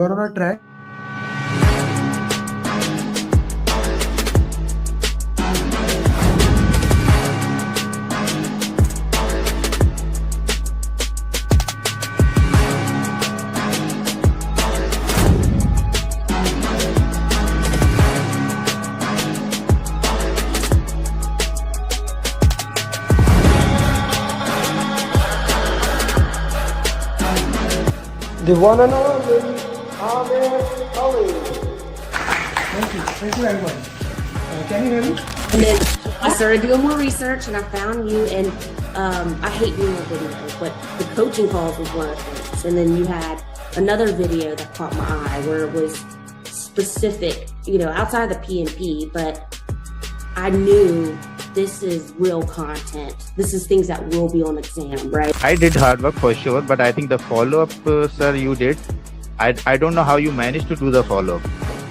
You're on a track. The one and only Amir Ali. Thank you very much. Can you hear me? And then I started doing more research and I found you, and I hate doing a video, but the coaching calls was one of the things. And then you had another video that caught my eye where it was specific, outside the PMP, but I knew this is real content. This is things that will be on exam, right? I did hard work for sure, but I think the follow-up, sir, you did. I don't know how you managed to do the follow-up.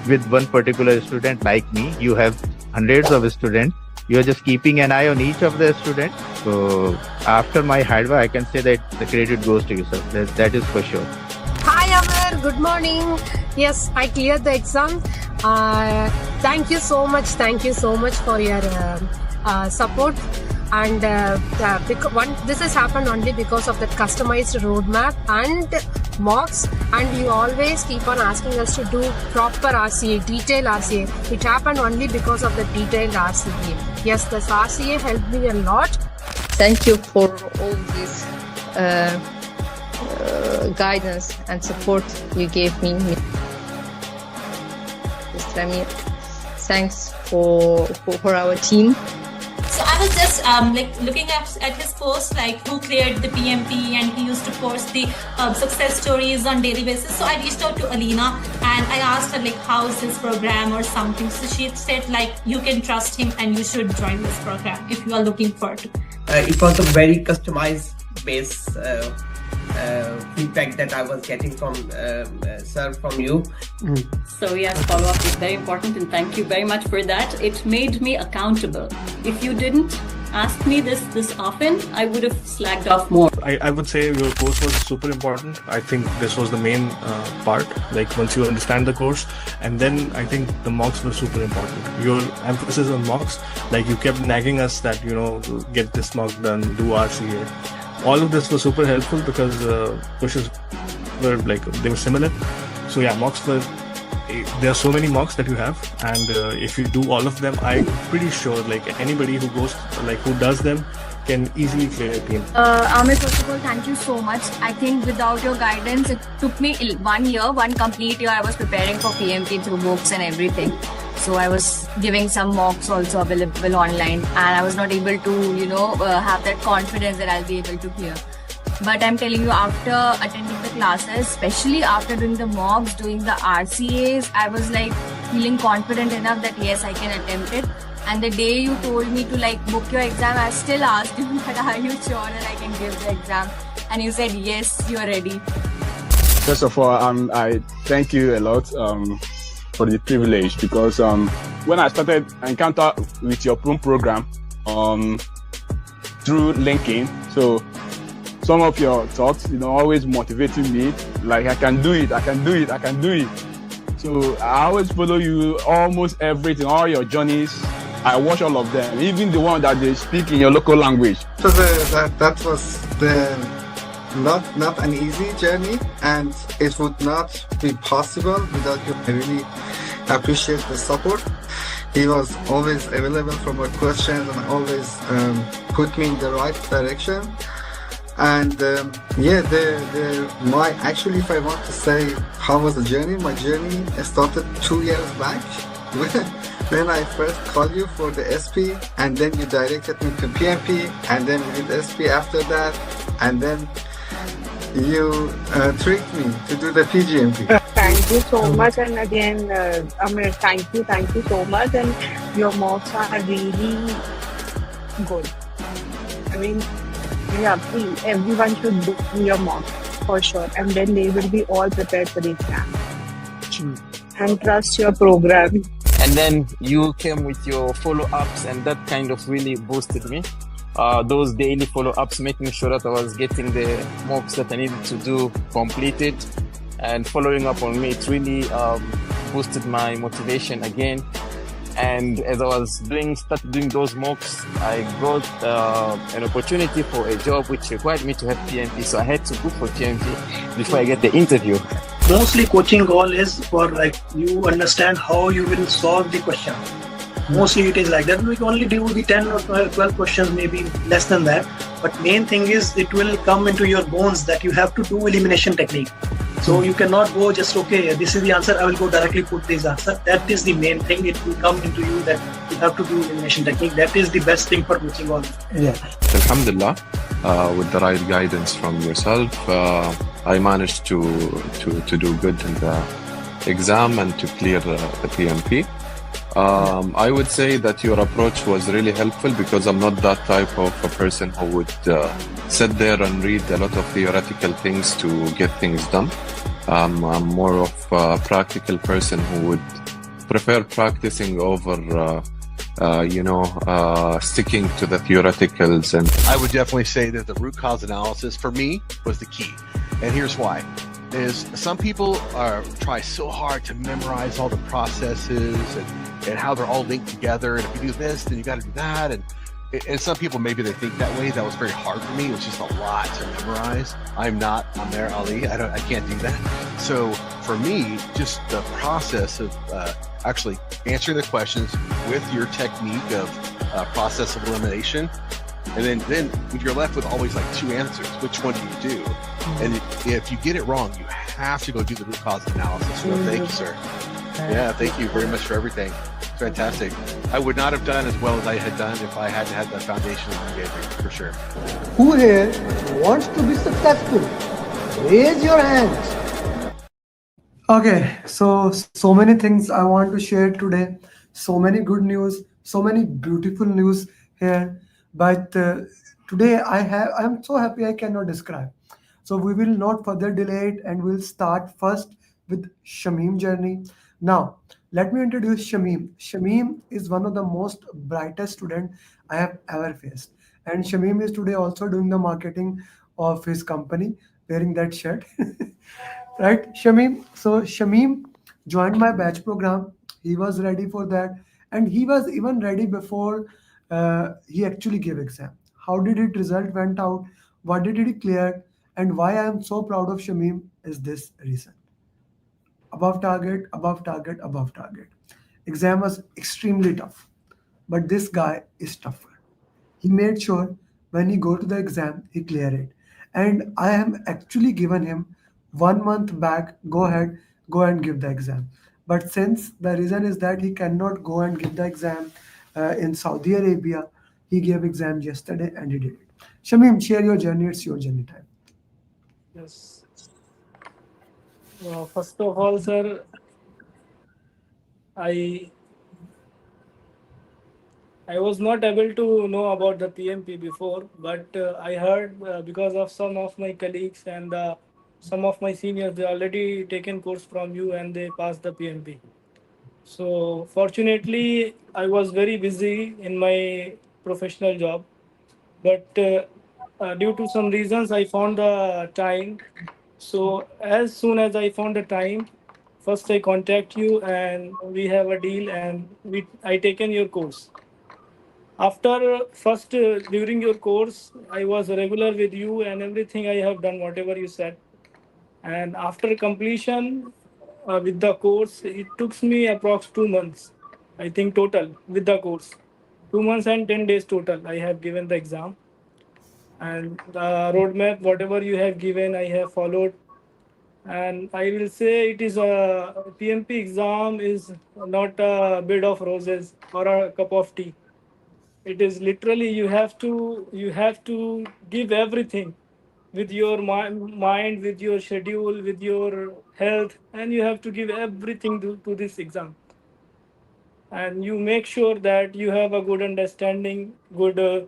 With one particular student like me, you have hundreds of students. You are just keeping an eye on each of the students. So after my hard work, I can say that the credit goes to you, sir. That is for sure. Hi Amir, good morning. Yes, I cleared the exam. Thank you so much. Thank you so much for your support. And this has happened only because of the customized roadmap and mocks, and you always keep on asking us to do proper RCA, detailed RCA. It happened only because of the detailed RCA. Yes, this RCA helped me a lot. Thank you for all this guidance and support you gave me. Mr. Amir, thanks for our team. So I was just looking at his post, like who cleared the PMP, and he used to post the success stories on daily basis. So I reached out to Alina and I asked her how is this program or something. So she said you can trust him and you should join this program if you are looking for it. It was a very customized base feedback that I was getting from sir, from you. So yes, follow-up is very important, and thank you very much for that. It made me accountable. If you didn't ask me this often, I would have slacked off more. I would say your course was super important. I think this was the main part, once you understand the course, and then I think the mocks were super important. Your emphasis on mocks, you kept nagging us that, get this mock done, do RCA. All of this was super helpful because pushes were they were similar. So yeah, mocks were, there are so many mocks that you have, and if you do all of them, I'm pretty sure anybody who goes, who does them can easily clear a PMP. Amir, first of all, thank you so much. I think without your guidance, it took me 1 year, one complete year. I was preparing for PMP through books and everything. So I was giving some mocks also available online, and I was not able to, have that confidence that I'll be able to clear. But I'm telling you, after attending the classes, especially after doing the mocks, doing the RCAs, I was feeling confident enough that yes, I can attempt it. And the day you told me to book your exam, I still asked you that are you sure that I can give the exam? And you said yes, you are ready. First of all, I thank you a lot for the privilege, because when I started encounter with your program through LinkedIn, so some of your thoughts, always motivating me, I can do it, I can do it, I can do it. So I always follow you, almost everything, all your journeys. I watch all of them, even the one that they speak in your local language. So that was not an easy journey, and it would not be possible without you. I really appreciate the support. He was always available for my questions and always put me in the right direction. And actually, if I want to say how was the journey, my journey started 2 years back when I first called you for the SP, and then you directed me to PMP, and then we did SP after that, and then you tricked me to do the PGMP. Thank you so much, and again, Amir, thank you so much, and your mocks are really good. I mean, yeah, please, everyone should do your mock for sure, and then they will be all prepared for the exam. And trust your program. And then you came with your follow-ups, and that kind of really boosted me. Those daily follow-ups, making sure that I was getting the mocks that I needed to do completed. and following up on me. It really boosted my motivation again. And as I was started doing those mocks, I got an opportunity for a job which required me to have PMP. So I had to go for PMP before I get the interview. Mostly coaching goal is for like you understand how you will solve the question. Mostly it is like that. We can only do the 10 or 12 questions, maybe less than that. But main thing is it will come into your bones that you have to do elimination technique. So you cannot go just, okay, this is the answer, I will go directly put this answer. That is the main thing. It will come into you that you have to do elimination technique. That is the best thing for coaching all. Yeah. Alhamdulillah, with the right guidance from yourself, I managed to do good in the exam and to clear the PMP. I would say that your approach was really helpful because I'm not that type of a person who would sit there and read a lot of theoretical things to get things done. I'm more of a practical person who would prefer practicing over sticking to the theoreticals. And I would definitely say that the root cause analysis for me was the key. And here's why. Is some people try so hard to memorize all the processes and how they're all linked together. And if you do this, then you got to do that. And some people, maybe they think that way. That was very hard for me. It was just a lot to memorize. I'm not Amer Ali. I can't do that. So for me, just the process of actually answering the questions with your technique of process of elimination. And then you're left with always like two answers. Which one do you do? And if you get it wrong, you have to go do the root cause analysis. So thank you, sir. Yeah, thank you very much for everything. It's fantastic. I would not have done as well as I had done if I hadn't had the foundation that you gave me, for sure. Who here wants to be successful? Raise your hands. Okay, so many things I want to share today. So many good news, so many beautiful news here. But today I'm so happy I cannot describe. So we will not further delay it and we'll start first with Shamim journey. Now, let me introduce Shamim. Shamim is one of the most brightest student I have ever faced. And Shamim is today also doing the marketing of his company, wearing that shirt. Right, Shamim? So Shamim joined my batch program. He was ready for that. And he was even ready before he actually gave exam. How did it result went out? What did he clear? And why I am so proud of Shamim is this reason. Above target, above target, above target. Exam was extremely tough, but this guy is tougher. He made sure when he go to the exam, he clear it. And I am actually given him 1 month back, go ahead, go and give the exam. But since the reason is that he cannot go and give the exam in Saudi Arabia, he gave exam yesterday and he did it. Shamim, share your journey. It's your journey time. Yes. First of all, sir, I was not able to know about the PMP before, but I heard because of some of my colleagues and some of my seniors, they already taken course from you and they passed the PMP. So fortunately, I was very busy in my professional job, but due to some reasons, I found the time. So as soon as I found the time, first I contact you and we have a deal and I taken your course. After first during your course, I was regular with you and everything I have done whatever you said. And after completion with the course, it took me approx 2 months, I think total with the course. 2 months and 10 days total. I have given the exam. And the roadmap, whatever you have given, I have followed. And I will say it is a PMP exam is not a bed of roses or a cup of tea. It is literally you have to give everything with your mind, with your schedule, with your health, and you have to give everything to this exam. And you make sure that you have a good understanding, good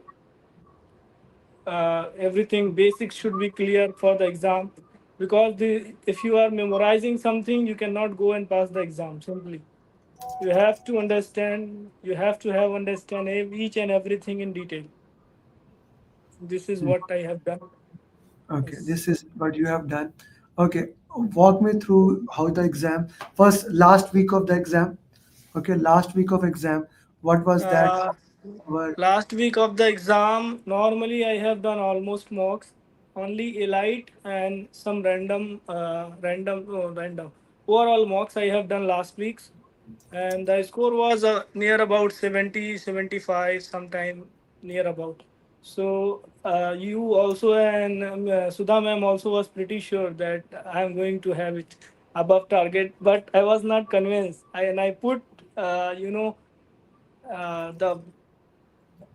everything basics should be clear for the exam, because if you are memorizing something, you cannot go and pass the exam simply. You have to understand, you have to have understand each and everything in detail. This is what I have done. Okay, this is what you have done. Okay, walk me through how the exam first last week of the exam. Okay, last week of exam. What was that? Uh, What? Last week of the exam, normally I have done almost mocks, only elite and some random overall mocks I have done last week's, and the score was near about 70, 75, sometime near about. So you also and Sudha ma'am also was pretty sure that I am going to have it above target, but I was not convinced. I put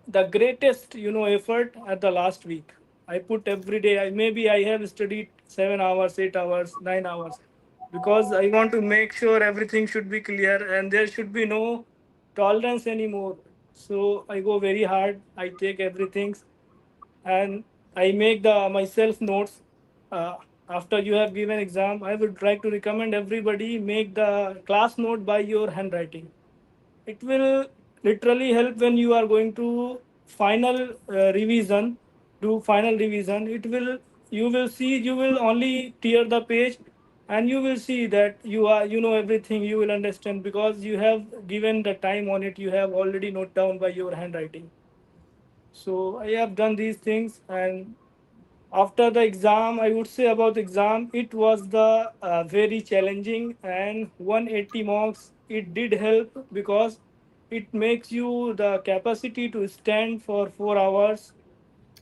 the greatest effort at the last week. I put every day. Maybe I have studied 7 hours, 8 hours, 9 hours, because I want to make sure everything should be clear and there should be no tolerance anymore. So I go very hard. I take everything and I make the myself notes. uh, After you have given exam, I would like to recommend everybody make the class note by your handwriting. It will literally help when you are going to final revision, do final revision. It will, you will see, you will only tear the page and you will see that you know everything, you will understand because you have given the time on it, you have already note down by your handwriting. So I have done these things, and after the exam, I would say about the exam, it was the very challenging and 180 marks. It did help because it makes you the capacity to stand for 4 hours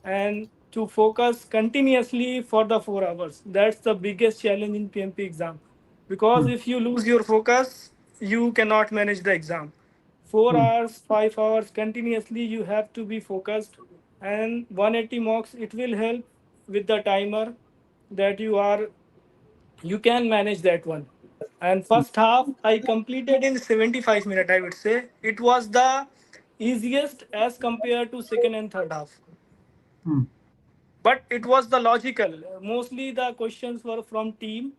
and to focus continuously for the 4 hours. That's the biggest challenge in PMP exam, because if you lose your focus, you cannot manage the exam. 4 hours, 5 hours continuously, you have to be focused. And 180 marks, it will help with the timer that you can manage that one. And first half I completed in 75 minutes, I would say. It was the easiest as compared to second and third half, but it was the logical. Mostly the questions were from team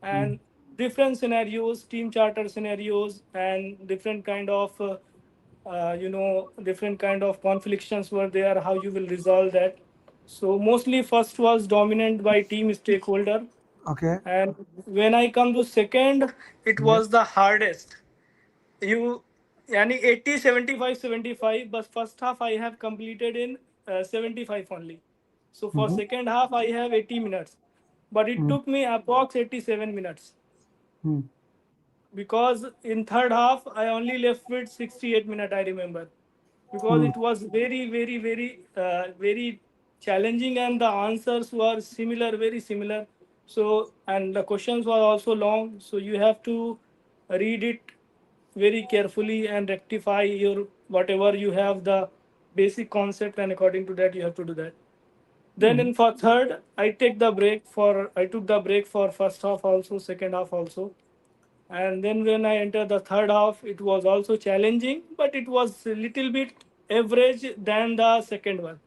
and different scenarios, team charter scenarios, and different kind of different kind of conflicts were there, how you will resolve that. So mostly first was dominant by team stakeholder, Okay. and when I come to second, it Yeah. was the hardest. You yani 80, 75, 75, but first half I have completed in 75 only. So for Mm-hmm. second half I have 80 minutes, but it took me approx 87 minutes, Mm-hmm. because in third half I only left with 68 minutes, I remember, because it was very challenging and the answers were similar, very similar. So and the questions were also long, so you have to read it very carefully and rectify your whatever you have the basic concept, and according to that you have to do that. Then in for third, I took the break for first half also, second half also. And then when I entered the third half, it was also challenging, but it was a little bit average than the second one.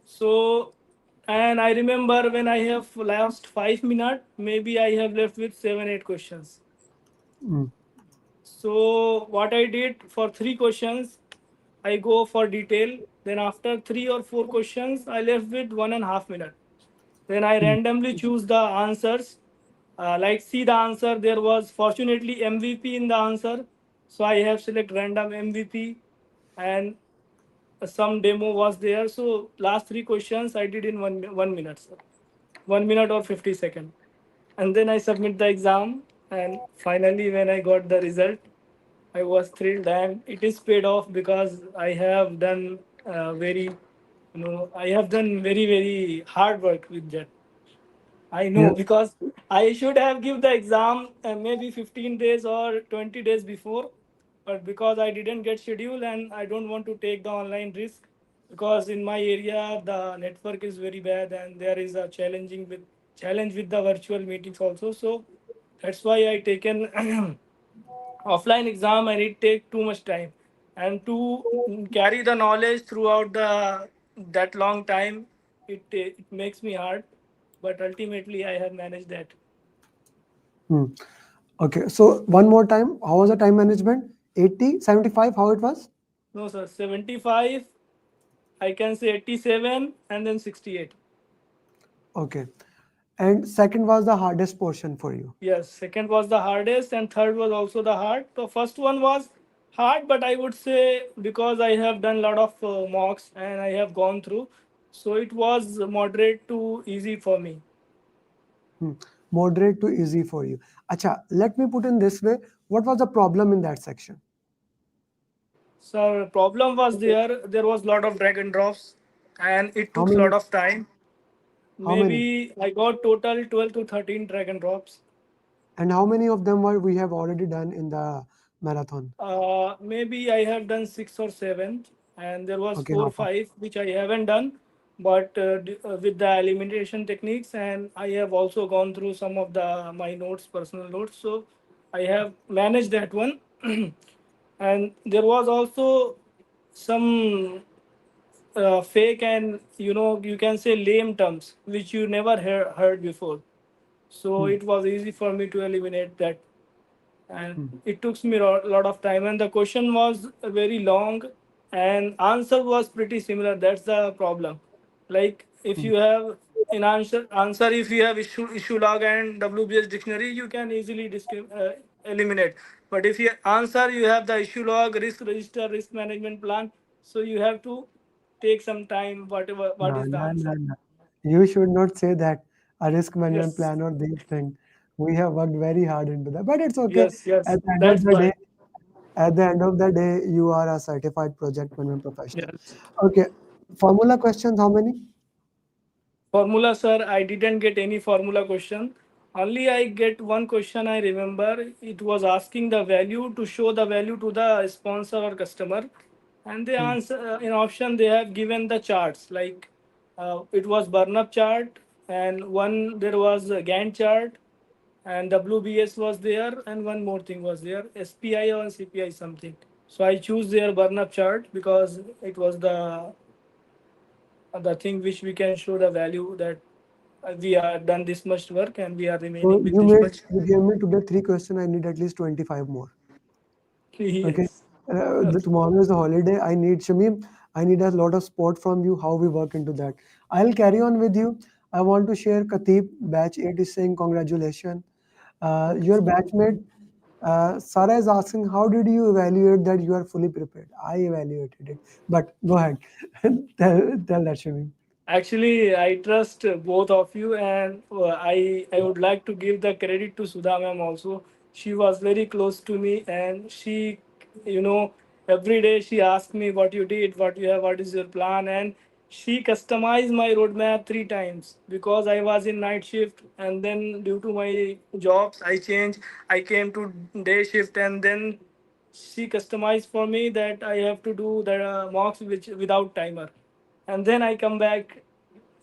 So, and I remember when I have last 5 minutes, maybe I have left with 7, 8 questions. So what I did for 3 questions, I go for detail. Then after 3 or 4 questions, I left with 1.5 minutes. Then I randomly choose the answers. Like see the answer, there was fortunately MVP in the answer. So I have select random MVP, and some demo was there. So last 3 questions I did in 1 minute, sir. 1 minute or 50 seconds. And then I submit the exam. And finally, when I got the result, I was thrilled, and it is paid off because I have done I have done very hard work with that. I Yeah. know, because I should have give the exam maybe 15 days or 20 days before, but because I didn't get schedule and I don't want to take the online risk, because in my area the network is very bad and there is a challenge with the virtual meetings also. So that's why I taken offline exam, and it take too much time, and to carry the knowledge throughout the that long time, it makes me hard, but ultimately I have managed that. Hmm. Okay. So one more time, how was the time management? 80, 75, how it was? No sir, 75, I can say 87, and then 68. Okay. And second was the hardest portion for you. Yes, second was the hardest, and third was also the hard. The first one was hard, but I would say because I have done a lot of mocks and I have gone through, so it was moderate to easy for me. Hmm. Moderate to easy for you. Acha, let me put in this way. What was the problem in that section? So problem was there. There was lot of drag and drops, and it How took a lot many? of time. How many? Maybe I got total 12 to 13 drag and drops. And how many of them were we have already done in the marathon? Maybe I have done six or seven, and there was Okay, four, now five which I haven't done. But with the elimination techniques, and I have also gone through some of the my notes, personal notes. So I have managed that one. And there was also some fake and you can say lame terms which you never heard before. So Hmm. it was easy for me to eliminate that, and Hmm. it took me a lot of time, and the question was very long and answer was pretty similar. That's the problem. Like if Hmm. you have an answer if you have issue log and WBS dictionary, you can easily eliminate. But if you answer you have the issue log, risk register, risk management plan, so you have to take some time whatever what No, is the no, no, answer. no. You should not say that a risk management Yes, plan or these things. We have worked very hard into that, but it's okay. yes, At the end of that's the why. day, at the end of the day, you are a certified project management professional. Yes. Okay. Formula questions, how many? Formula, sir, I didn't get any formula question. Only I get one question I remember. It was asking the value to show the value to the sponsor or customer. And they Hmm. answer in option they have given the charts like it was burn up chart, and one there was a Gantt chart, and WBS was there, and one more thing was there, SPI or CPI something. So I choose their burn up chart because it was the thing which we can show the value that we are done this much work and we are So remaining with this much. you gave me today three questions. I need at least 25 more. Okay. Yes. Okay. Tomorrow is a holiday. I need Shamim. I need a lot of support from you. How we work into that. I'll carry on with you. I want to share Katib batch 8 is saying congratulations. Your batchmate Sarah is asking how did you evaluate that you are fully prepared? I evaluated it. But go ahead. Tell that Shamim. Actually, I trust both of you, and I would like to give the credit to Sudha ma'am also. She was very close to me, and she, you know, every day she asked me what you did, what you have, what is your plan, and she customized my roadmap three times because I was in night shift, and then due to my jobs, I changed. I came to day shift, and then she customized for me that I have to do the mocks which without timer, and then I come back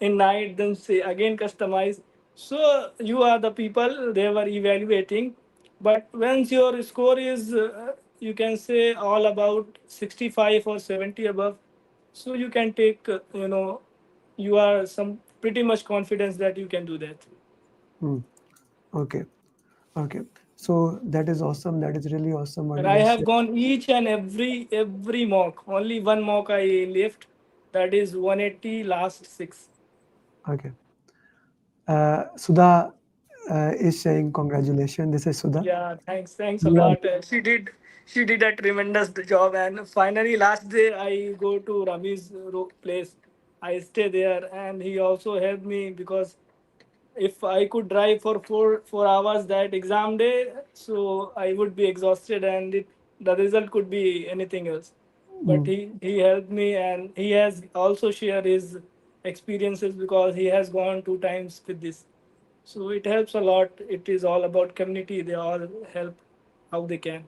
in night, then say again customize. So you are the people they were evaluating, but once your score is you can say all about 65 or 70 above, so you can take you are some pretty much confidence that you can do that. Hmm. Okay. Okay. So that is awesome. That is really awesome what And you I just have shared. gone each and every mock. Only one mock I left, that is 180 last six. Okay. Sudha is saying congratulations. This is Sudha. Yeah, thanks a You are lot. She did a tremendous job, and finally last day I go to Rami's place. I stay there, and he also helped me because if I could drive for four hours that exam day, so I would be exhausted, and the result could be anything else. But mm, he helped me, and he has also shared his experiences because he has gone two times with this. So it helps a lot. It is all about community. They all help how they can.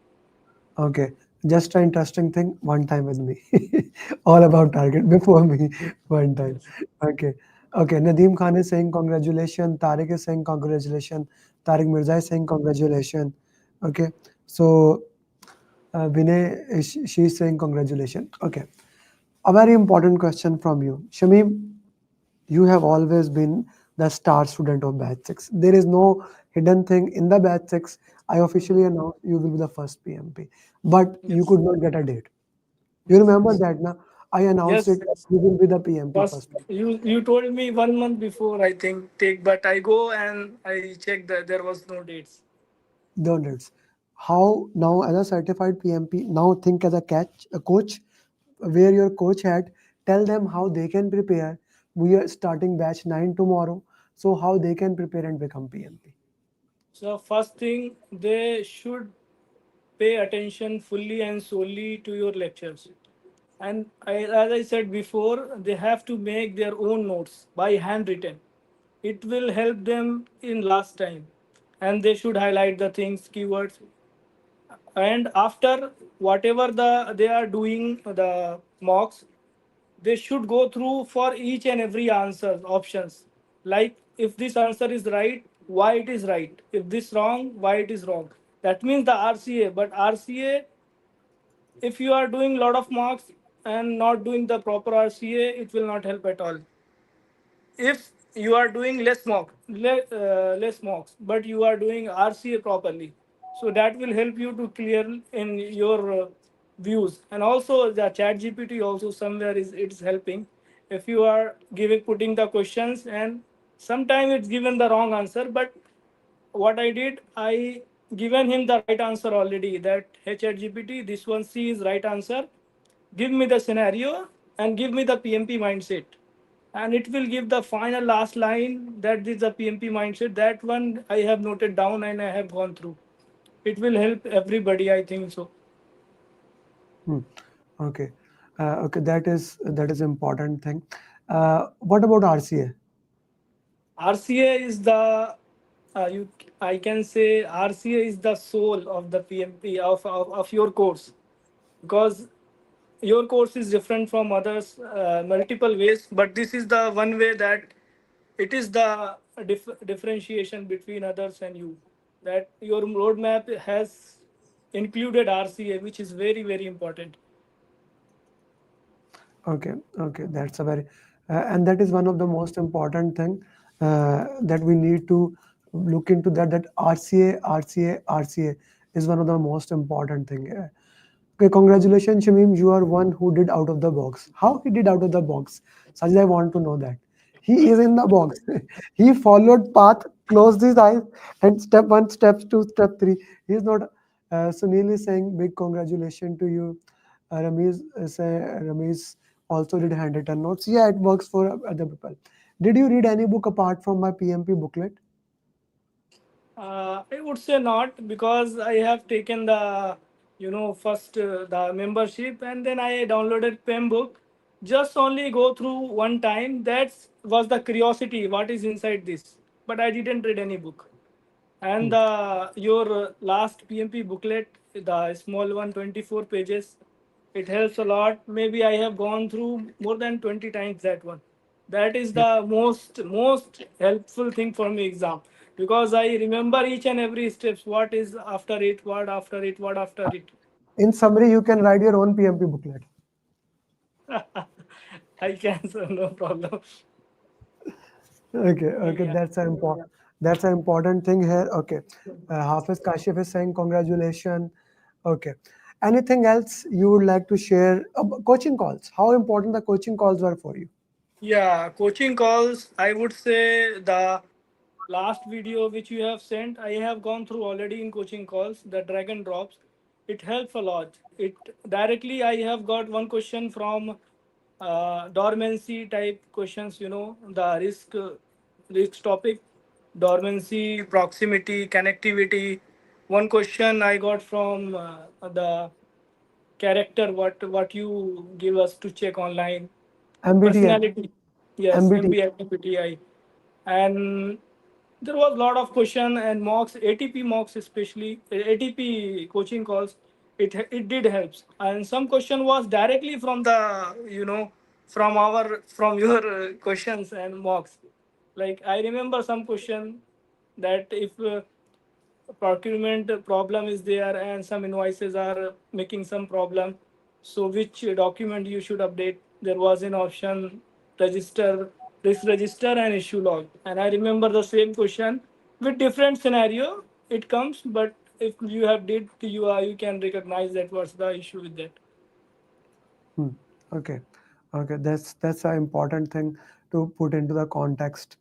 okay. Just an interesting thing. One time with me. All about target before me. One time. Yes. Okay. Okay. Nadeem Khan is saying congratulations. Tariq is saying congratulations. Tariq Mirza is saying congratulations. Okay. So Vinay, she is saying congratulations. Okay. A very important question from you. Shamim, you have always been the star student of batch 6. There is no hidden thing in the batch 6. I officially announced you will be the first PMP, but you Yes. could not get a date. You remember that now? I announced Yes, it that you will be the PMP first first one. you told me 1 month before, I think, take, but I go and I checked that there was no dates. Don't it. How now as a certified PMP, now think as a coach, wear your coach hat, tell them how they can prepare. We are starting batch 9 tomorrow, so how they can prepare and become PMP. So first thing, they should pay attention fully and solely to your lectures. And as I said before, they have to make their own notes by handwritten. It will help them in last time. And they should highlight the things, keywords. And after whatever they are doing the mocks, they should go through for each and every answer options. Like if this answer is right, why it is right. If this wrong, why it is wrong. That means the RCA. But RCA, if you are doing lot of marks and not doing the proper RCA, it will not help at all. If you are doing less mocks, but you are doing RCA properly, so that will help you to clear in your views. And also the chat GPT also somewhere is it's helping. If you are giving putting the questions and sometimes it's given the wrong answer, but what I did, I given him the right answer already. That, hey chat GPT, this one C is right answer. Give me the scenario and give me the PMP mindset, and it will give the final last line that is the PMP mindset. That one I have noted down and I have gone through. It will help everybody, I think so. Hmm. Okay. Okay, that is important thing. What about RCA? RCA is the you I can say RCA is the soul of the PMP of your course, because your course is different from others multiple ways, but this is the one way that it is the differentiation between others and you, that your roadmap has included RCA, which is very very important. Okay, okay, that's a very, and that is one of the most important thing that we need to look into, that RCA is one of the most important thing. Okay, congratulations, Shamim. You are one who did out of the box. How he did out of the box? Sajid, I want to know that. He is in the box. He followed path, closed his eyes, and step one, step two, step three. He is not. Sunil is saying big congratulations to you. Ramesh also did handwritten notes. Yeah, it works for other people. Did you read any book apart from my PMP booklet? I would say not, because I have taken the, first the membership, and then I downloaded PMBOK. Just only go through one time. That was the curiosity. What is inside this? But I didn't read any book. And your last PMP booklet, the small one, 24 pages, it helps a lot. Maybe I have gone through more than 20 times that one. That is the most helpful thing for me exam, because I remember each and every steps. What is after it? What after it? What after it? In summary, you can write your own PMP booklet. I can, so no problem. Okay, okay, Yeah. that's an important thing here. Okay, Hafiz Kashif is saying congratulations. Okay, anything else you would like to share? Coaching calls. How important the coaching calls were for you? Yeah, coaching calls. I would say the last video which you have sent, I have gone through already in coaching calls, the drag and drops. It helps a lot. It directly, I have got one question from dormancy type questions, the risk topic, dormancy, proximity, connectivity. One question I got from the character, what you give us to check online, MBTI. personality. Yes, MBTI. MBTI. And there was a lot of question and mocks, ATP mocks, especially ATP coaching calls. It did helps, and some question was directly from the, from your questions and mocks. Like I remember some question that if procurement problem is there and some invoices are making some problem, so which document you should update. There was an option, register, risk register and issue log. And I remember the same question with different scenario it comes, but if you have did, you can recognize that what's the issue with that. Hmm. Okay, okay, that's an important thing to put into the context.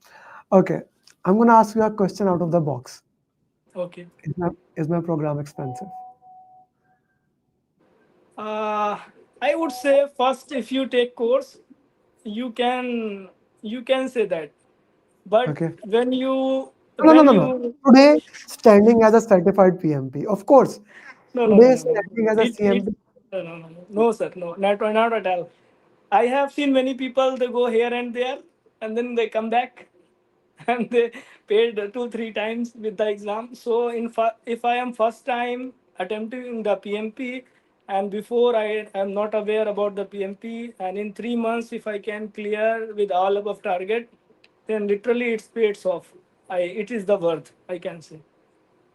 Okay, I'm gonna ask you a question out of the box. Okay. Is my program expensive? Uh, I would say first, if you take course, you can you can say that. But Okay. when you No, no, when no, no, no. you Today, standing as a certified PMP, of course. no no no Today, no no standing as a it CMP. no no no no no sir, no, not at all. I have seen many people, they go here and there and then they come back and they paid 2 3 times with the exam. So if I am first time attempting the PMP and before I am not aware about the PMP, and in 3 months if I can clear with all above target, then literally it's paid off. It is the worth, I can say.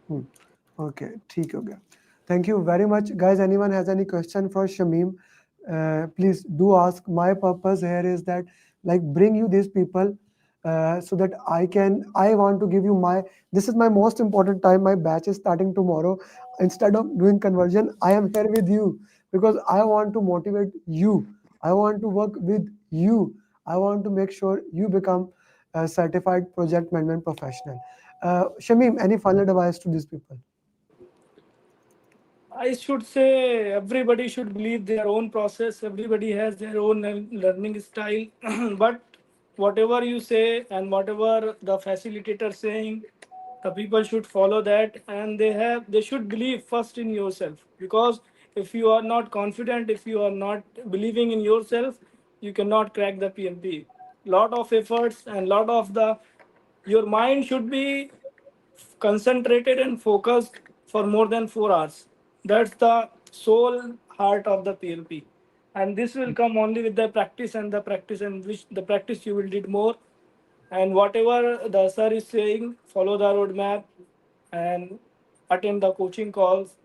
Hmm. Okay, ठीक हो गया. Thank you very much, guys. Anyone has any question for Shamim? Please do ask. My purpose here is that, like, bring you these people, so that I want to give you my. This is my most important time. My batch is starting tomorrow. Instead of doing conversion, I am here with you because I want to motivate you. I want to work with you. I want to make sure you become a certified project management professional. Shamim, any final advice to these people? I should say everybody should believe their own process. Everybody has their own learning style. But whatever you say and whatever the facilitator saying, the people should follow that, and they should believe first in yourself. Because if you are not confident, if you are not believing in yourself, you cannot crack the PMP. Lot of efforts and lot of the your mind should be concentrated and focused for more than 4 hours. That's the sole heart of the PLP. And this will come only with the practice, and the practice, and which the practice you will did more. And whatever the sir is saying, follow the roadmap and attend the coaching calls.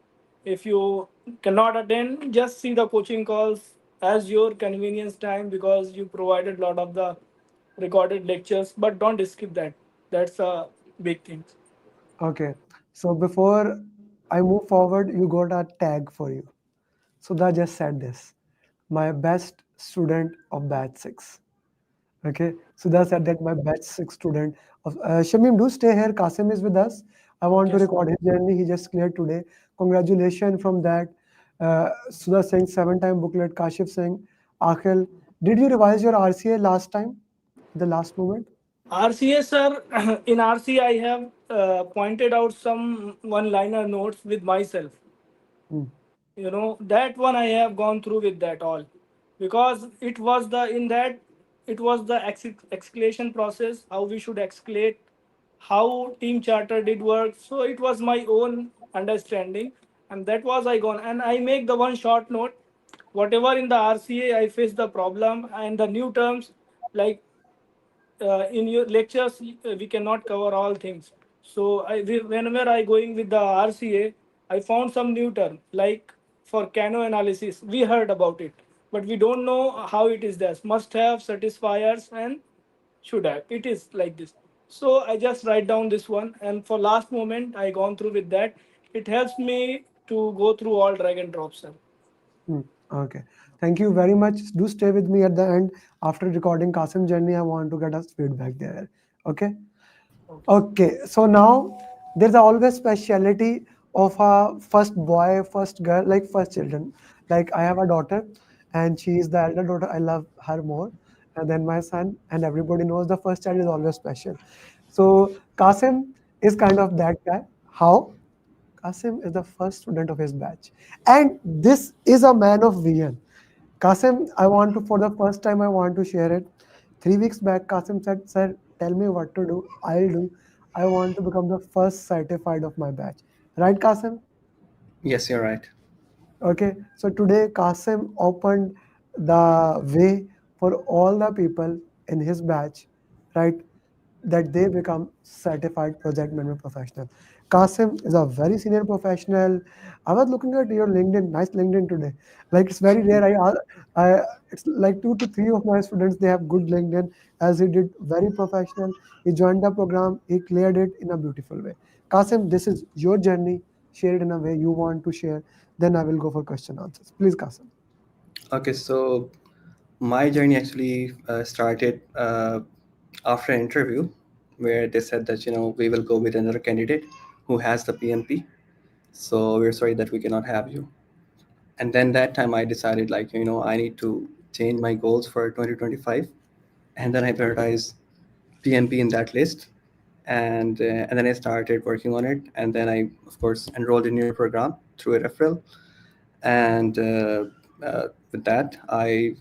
If you cannot attend, just see the coaching calls as your convenience time, because you provided a lot of the recorded lectures, but don't skip that. That's a big thing. Okay. So before I move forward, you got a tag for you. Sudha just said this. My best student of batch 6. Okay. Sudha said that my batch 6 student of Shamim, do stay here. Kasim is with us. I want to Okay, sir. record his journey. He just cleared today. Congratulations from that. Sudha saying 7-time booklet. Kashif saying, Akhil, did you revise your RCA last time? The last moment? RCA, sir, in RCA, I have pointed out some one-liner notes with myself. Hmm. That one I have gone through with that all, because it was the in that it was the escalation process, how we should escalate, how team charter did work. So it was my own understanding, and that was I gone, and I make the one short note. Whatever in the RCA I face the problem and the new terms, like in your lectures we cannot cover all things. So whenever I going with the RCA, I found some new term like for cano analysis. We heard about it, but we don't know how it is. There must have satisfiers and should have. It is like this. So I just write down this one, and for last moment I gone through with that. It helps me to go through all drag and drops, sir. Hmm. Okay. Thank you very much. Do stay with me at the end. After recording Kasim journey, I want to get us feedback there. Okay. Okay. So now there's always speciality of a first boy, first girl, like first children. Like I have a daughter, and she is the elder daughter. I love her more than my son, and everybody knows the first child is always special. So Kasim is kind of that guy. How? Kasim is the first student of his batch. And this is a man of vision. Kasim, I want to, for the first time, I want to share it. 3 weeks back, Kasim said, Sir, tell me what to do. I'll do. I want to become the first certified of my batch. Right, Kasim? Yes, you're right. Okay. So today, Kasim opened the way for all the people in his batch, right? That they become certified project management professional. Kasim is a very senior professional. I was looking at your LinkedIn, nice LinkedIn today. Like it's very rare. It's like 2 to 3 of my students they have good LinkedIn, as he did very professional. He joined the program. He cleared it in a beautiful way. Kasim, this is your journey. Share it in a way you want to share. Then I will go for question answers. Please, Kasim. Okay, so my journey actually started after an interview where they said that, we will go with another candidate who has the PMP. So we're sorry that we cannot have you. And then that time I decided, like, I need to change my goals for 2025. And then I prioritized PMP in that list. And then I started working on it. And then I, of course, enrolled in your program through a referral. And with that, I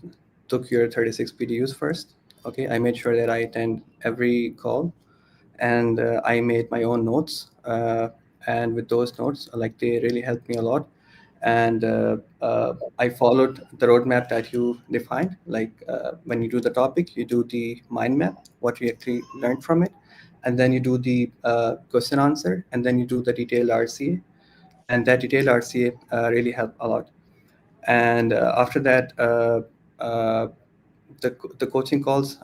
took your 36 PDUs first. Okay, I made sure that I attend every call, and I made my own notes. And with those notes, like, they really helped me a lot. And I followed the roadmap that you defined. Like, when you do the topic, you do the mind map, what you actually learned from it, and then you do the question answer, and then you do the detailed RCA. And that detailed RCA really helped a lot. And after that, the coaching calls,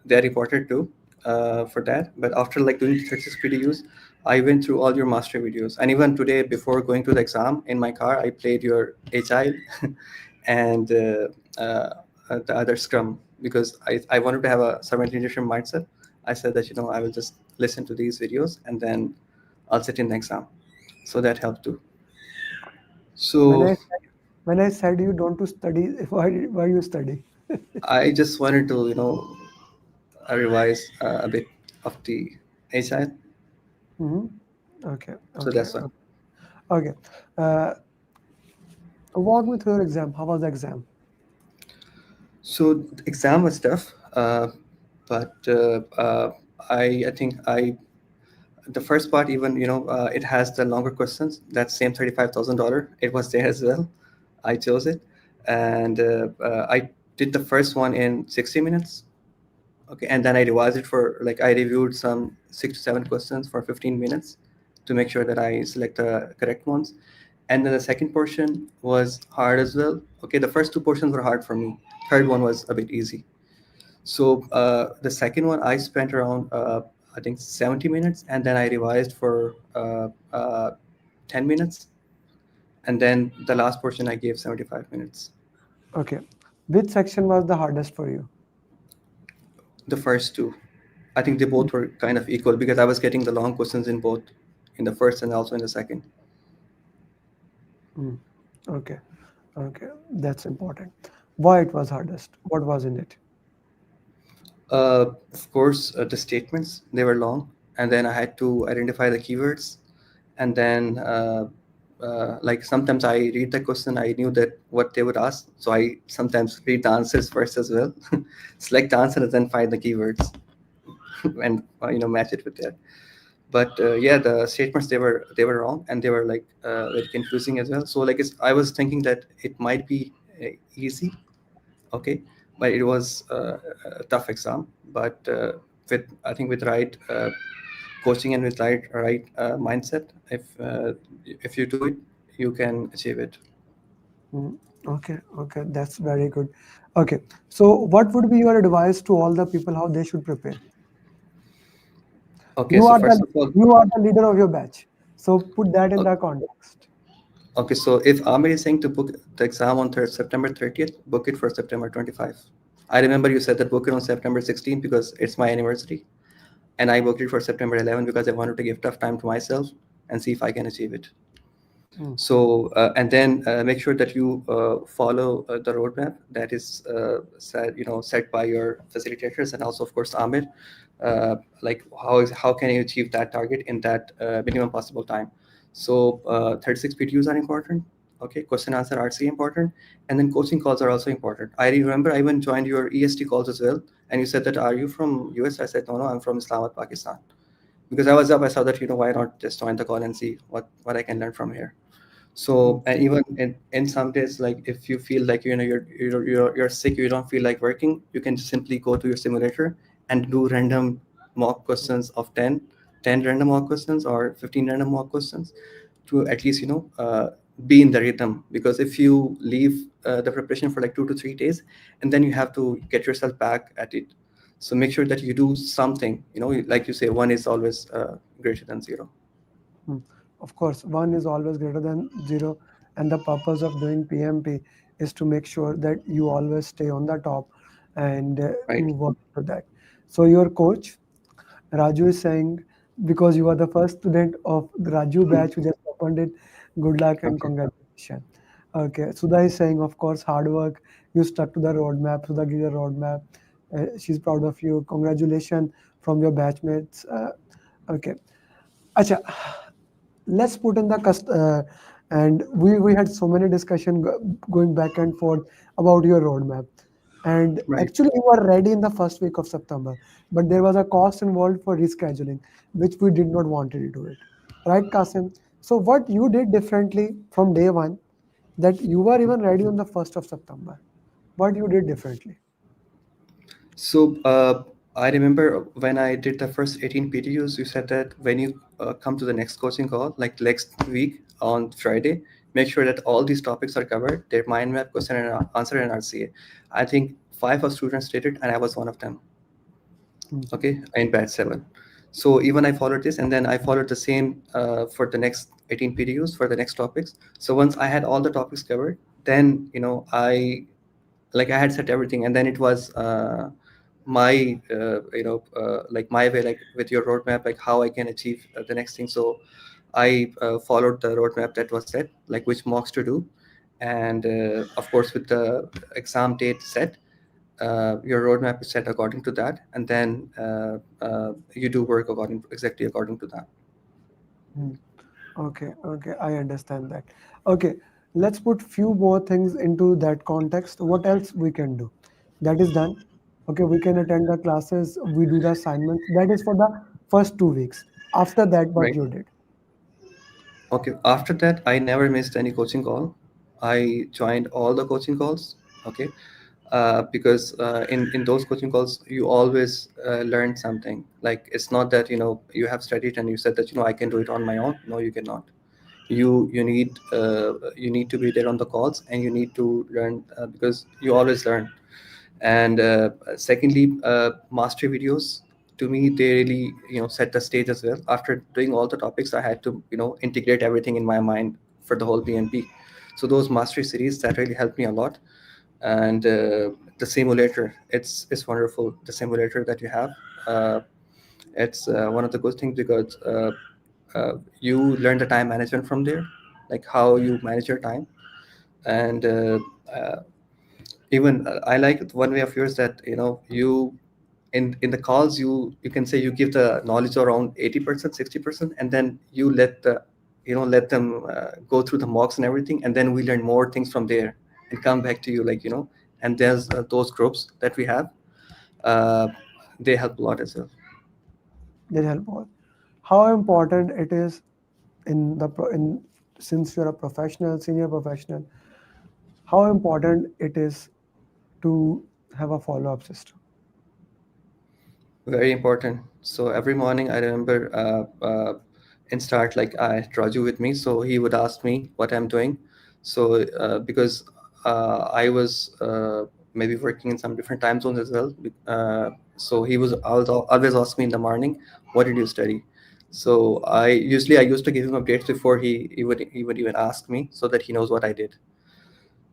they're important too, for that. But after, like, doing the 36 PDUs, I went through all your master videos. And even today, before going to the exam in my car, I played your Agile and the other Scrum, because I wanted to have a servant leadership mindset. I said that, I will just listen to these videos and then I'll sit in the exam. So that helped too. When So I said you don't to study, why you study? I just wanted to, revise a bit of the Agile. Hmm. Okay, So okay, that's why. okay. Uh, Walk me through your exam. How was the exam? So the exam was tough, but I think the first part, even, it has the longer questions. That same $35,000, it was there as well. I chose it, and I did the first one in 60 minutes. Okay, and then I revised it for, like, I reviewed some 6 to 7 questions for 15 minutes to make sure that I select the correct ones. And then the second portion was hard as well. Okay, the first two portions were hard for me. Third one was a bit easy. So the second one I spent around, I think, 70 minutes, and then I revised for 10 minutes, and then the last portion I gave 75 minutes. Okay. Which section was the hardest for you? The first two, I think they both were kind of equal, because I was getting the long questions in both, in the first and also in the second. Mm. Okay, okay, that's important. Why it was hardest? What was in it? Of course, the statements, they were long, and then I had to identify the keywords, and then like, sometimes I read the question, I knew that what they would ask, so I sometimes read the answers first as well, select the answer, and then find the keywords and match it with that. But yeah, the statements, they were wrong, and they were, like, very confusing as well. So, like, I was thinking that it might be easy, okay, but it was a tough exam. But with, I think, with right coaching and with right mindset, if you do it, you can achieve it. Mm. Okay, okay, that's very good. Okay, so what would be your advice to all the people how they should prepare? Okay, so first of all, You are the leader of your batch, so put that in the context. okay, so if Amir is saying to book the exam on September 30th, book it for September 25. I remember you said that book it on September 16th because it's my anniversary, and I booked it for September 11th because I wanted to give tough time to myself and see if I can achieve it. Mm. So, and then make sure that you follow the roadmap that is set by your facilitators, and also, of course, Amir. Like, how can you achieve that target in that minimum possible time? So 36 PTUs are important. Okay, question answer RC important, and then coaching calls are also important. I remember I even joined your EST calls as well, and you said that, are you from US? I said, no, I'm from Islamabad, Pakistan, because I was up. I saw that, why not just join the call and see what I can learn from here. So, and even in some days, like, if you feel like you're sick, you don't feel like working, you can simply go to your simulator and do random mock questions of 10 random mock questions or 15 random mock questions to at least be in the rhythm. Because if you leave the preparation for like 2 to 3 days, and then you have to get yourself back at it, so make sure that you do something. Like you say, one is always greater than zero. Of course, one is always greater than zero, and the purpose of doing PMP is to make sure that you always stay on the top and you work for that. So your coach Raju is saying, because you are the first student of the Raju batch who just opened it, good luck and congratulations. Okay, Sudha is saying, of course, hard work. You stuck to the roadmap. Sudha gives a roadmap. She's proud of you. Congratulations from your batchmates. Okay. Acha, let's put in the and we had so many discussion going back and forth about your roadmap. And actually, you were ready in the first week of September, but there was a cost involved for rescheduling, which we did not want to do it. Right, Kasim? So, what you did differently from day one, that you were even ready on the 1st of September? What you did differently? So I remember when I did the first 18 PTUs, you said that when you come to the next coaching call, like next week on Friday, make sure that all these topics are covered, their mind map, question and answer, and RCA. I think 5 of students did it, and I was one of them. Okay, in batch 7. So even I followed this, and then I followed the same for the next 18 PTUs for the next topics. So once I had all the topics covered, then I had set everything, and then it was my like my way, like with your roadmap, like how I can achieve the next thing. So I followed the roadmap that was set, like which mocks to do, and of course with the exam date set, your roadmap is set according to that, and then you do work exactly according to that. Okay, okay, I understand that. Okay, let's put few more things into that context. What else we can do? That is done. Okay, we can attend the classes, we do the assignments. That is for the first 2 weeks. After that, what Right. you did? Okay, after that, I never missed any coaching call. I joined all the coaching calls. Okay, because in those coaching calls, you always learn something. Like it's not that you have studied and you said that I can do it on my own. No, you cannot. You need to be there on the calls, and you need to learn because you always learn. And secondly, mastery videos, to me, they really set the stage as well. After doing all the topics, I had to integrate everything in my mind for the whole PMP. So those mastery series, that really helped me a lot. And the simulator, it's wonderful, the simulator that you have. It's one of the good things, because you learn the time management from there, like how you manage your time. And uh, even I like one way of yours, that you in the calls, you can say you give the knowledge around 80%, 60%, and then you let them go through the mocks and everything, and then we learn more things from there and come back to you, and there's those groups that we have. uh, they help a lot as well. They help all. How important it is in since you're a professional, senior professional, how important it is to have a follow-up system? Very important. So every morning, I remember in start, like I had Raju with me, so he would ask me what I'm doing. So because I was maybe working in some different time zones as well, so he was always ask me in the morning, what did you study? So I used to give him updates before he would even ask me, so that he knows what I did.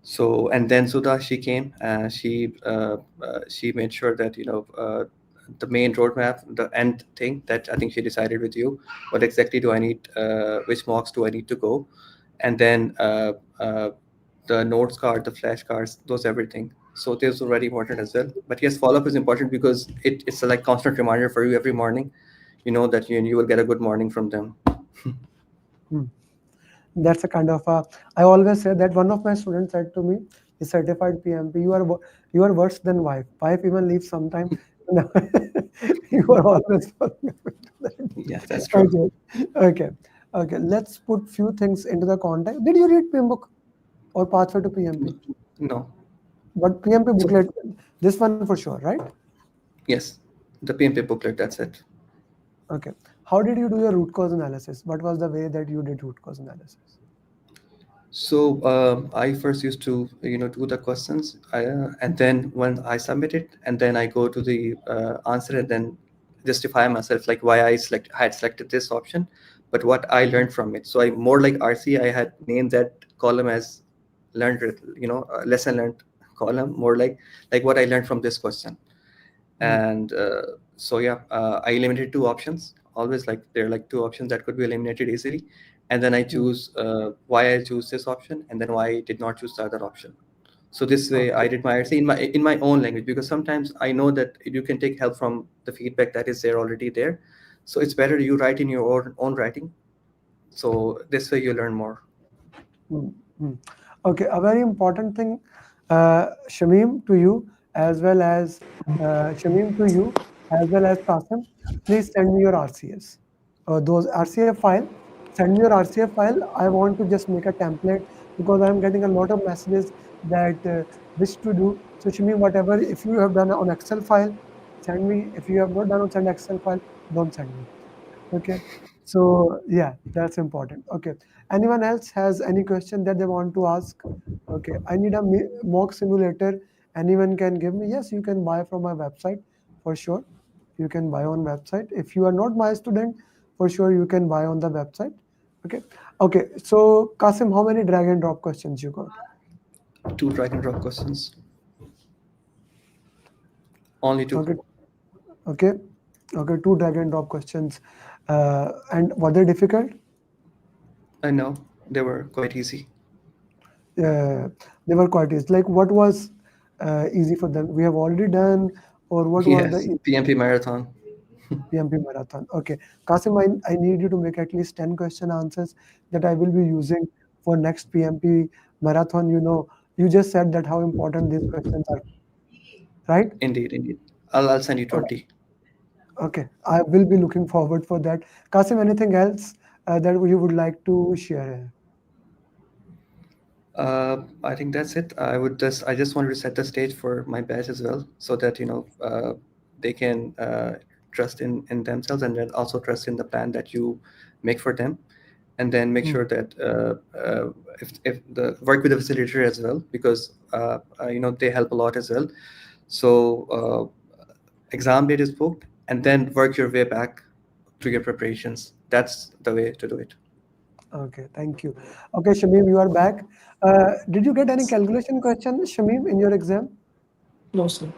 So, and then Sudha, she came, she made sure that the main roadmap, the end thing, that I think she decided with you, what exactly do I need, which mocks do I need to go, and then the notes card, the flashcards, those everything. So those are very important as well. But yes, follow up is important, because it's a like constant reminder for you every morning. You know that you will get a good morning from them. Hmm. That's a kind of I always say that one of my students said to me, "He's certified PMP. You are worse than wife. Wife even leaves sometime. You are always following up into that." Yes, that's true. Okay, okay, okay. Let's put few things into the context. Did you read PMBOK or Pathway to PMP? No. But PMP booklet, this one for sure, right? Yes, the PMP booklet. That's it. Okay. How did you do your root cause analysis? What was the way that you did root cause analysis? So I first used to do the questions, and then when I submit it, and then I go to the answer, and then justify myself, like why I had selected this option, but what I learned from it. So I more like RC, I had named that column as learned, lesson learned column, more like what I learned from this question. And so yeah, I eliminated two options. Always, like, there are like two options that could be eliminated easily, and then I choose why I choose this option, and then why I did not choose the other option. So this way I did my essay in my own language, because sometimes I know that you can take help from the feedback that is there already there. So it's better you write in your own writing, so this way you learn more. Mm, mm. Okay, a very important thing, Shamim, to you, as well as Shamim, to you, as well as Qasim. Please send me your RCS. Those RCF file. Send me your RCF file. I want to just make a template, because I'm getting a lot of messages that wish to do. So Shamim, whatever, if you have done on Excel file, send me. If you have not done on send Excel file, don't send me. Okay, so yeah, that's important. Okay, anyone else has any question that they want to ask? Okay, I need a mock simulator. Anyone can give me? Yes, you can buy from my website for sure. You can buy on website. If you are not my student, for sure you can buy on the website. Okay, okay. So Kasim, how many drag and drop questions you got? Two drag and drop questions. Only two. Okay, okay, okay. Two drag and drop questions. And were they difficult? I know they were quite easy. They were quite easy. Like, what was easy for them? We have already done, or what was Yes, the PMP marathon. PMP marathon? Okay, Kasim, I need you to make at least 10 question answers that I will be using for next PMP marathon. You just said that how important these questions are, right? Indeed, indeed. I'll send you Okay, 20. okay. I will be looking forward for that. Kasim, anything else that you would like to share? I think that's it. I just wanted to set the stage for my batch as well, so that they can trust in themselves, and then also trust in the plan that you make for them, and then make sure that if the work with the facilitator as well, because they help a lot as well. So exam date is booked, and then work your way back to your preparations. That's the way to do it. Okay, thank you. Okay, Shamim, you are back. Did you get any calculation question, Shamim, in your exam? No, sir.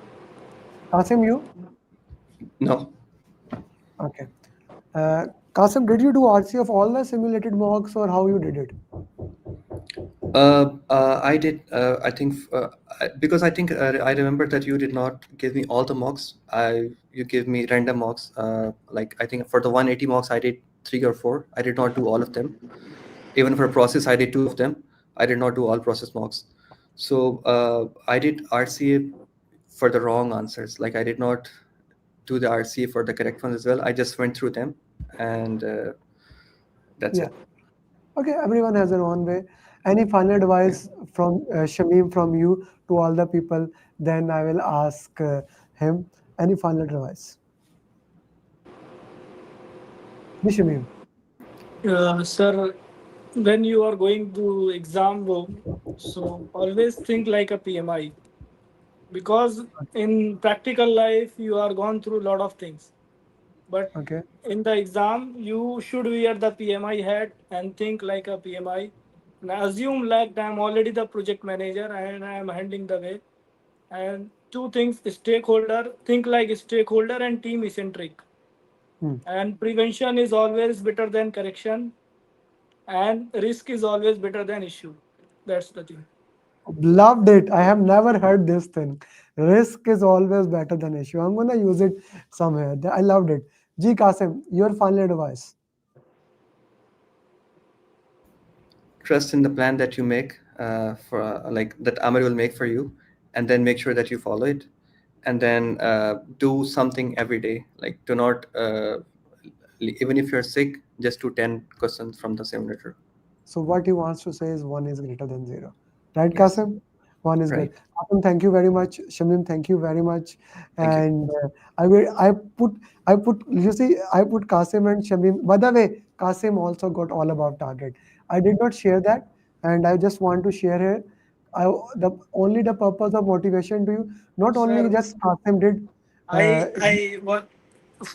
Kasim, you? No. Okay. Kasim, did you do RC of all the simulated mocks, or how you did it? I did. I think because I think I remember that you did not give me all the mocks. You gave me random mocks. Like, I think for the 180 mocks, I did 3 or 4. I did not do all of them. Even for process, I did 2 of them. I did not do all process mocks. So I did RCA for the wrong answers. Like, I did not do the RCA for the correct ones as well. I just went through them, and that's Yeah. it. Okay, everyone has their own way. Any final advice from Shamim, from you to all the people? Then I will ask him. Any final advice? Yes, Shamim. Sir, when you are going to exam room, so always think like a PMI, because in practical life you are gone through a lot of things, but Okay. in the exam you should wear the PMI hat and think like a PMI, and assume like I'm already the project manager and I am handling the way. And two things: stakeholder, think like stakeholder, and team eccentric. Hmm. And prevention is always better than correction, and risk is always better than issue. That's the thing. Loved it. I have never heard this thing. Risk is always better than issue. I'm gonna use it somewhere. I loved it. G Kasim, your final advice. Trust in the plan that you make for like that Amar will make for you, and then make sure that you follow it, and then do something every day. Like, do not even if you're sick, just do 10 questions from the simulator. So what he wants to say is one is greater than zero. Right, Yes. Kasim? One is great. Right. Kasim, thank you very much. Shamim, thank you very much. Thank you. And you see, I put Kasim and Shamim. By the way, Kasim also got all about target. I did not share that, and I just want to share here. Only the purpose of motivation to you, not only Sir, just Kasim did. Uh, I was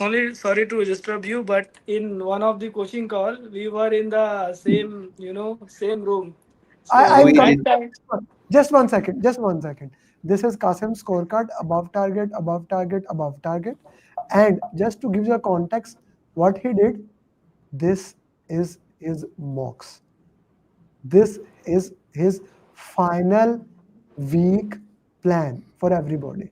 only sorry to disturb you, but in one of the coaching call, we were in the same, same room. I'm We coming. did. Just one second. Just one second. This is Qasim's scorecard, above target, above target, above target. And just to give you a context, what he did, this is his mocks. This is his final week plan for everybody.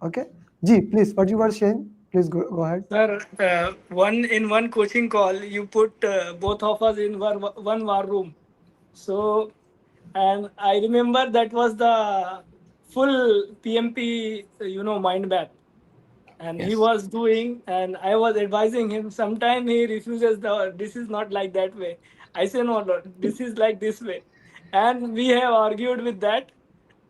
Okay. G, please, what you were saying, please go ahead. Sir, one coaching call, you put both of us in one war room. So, and I remember that was the full PMP, mind map. And he Yes. was doing, and I was advising him. Sometime he refuses this is not like that way. I say, no, this is like this way. And we have argued with that.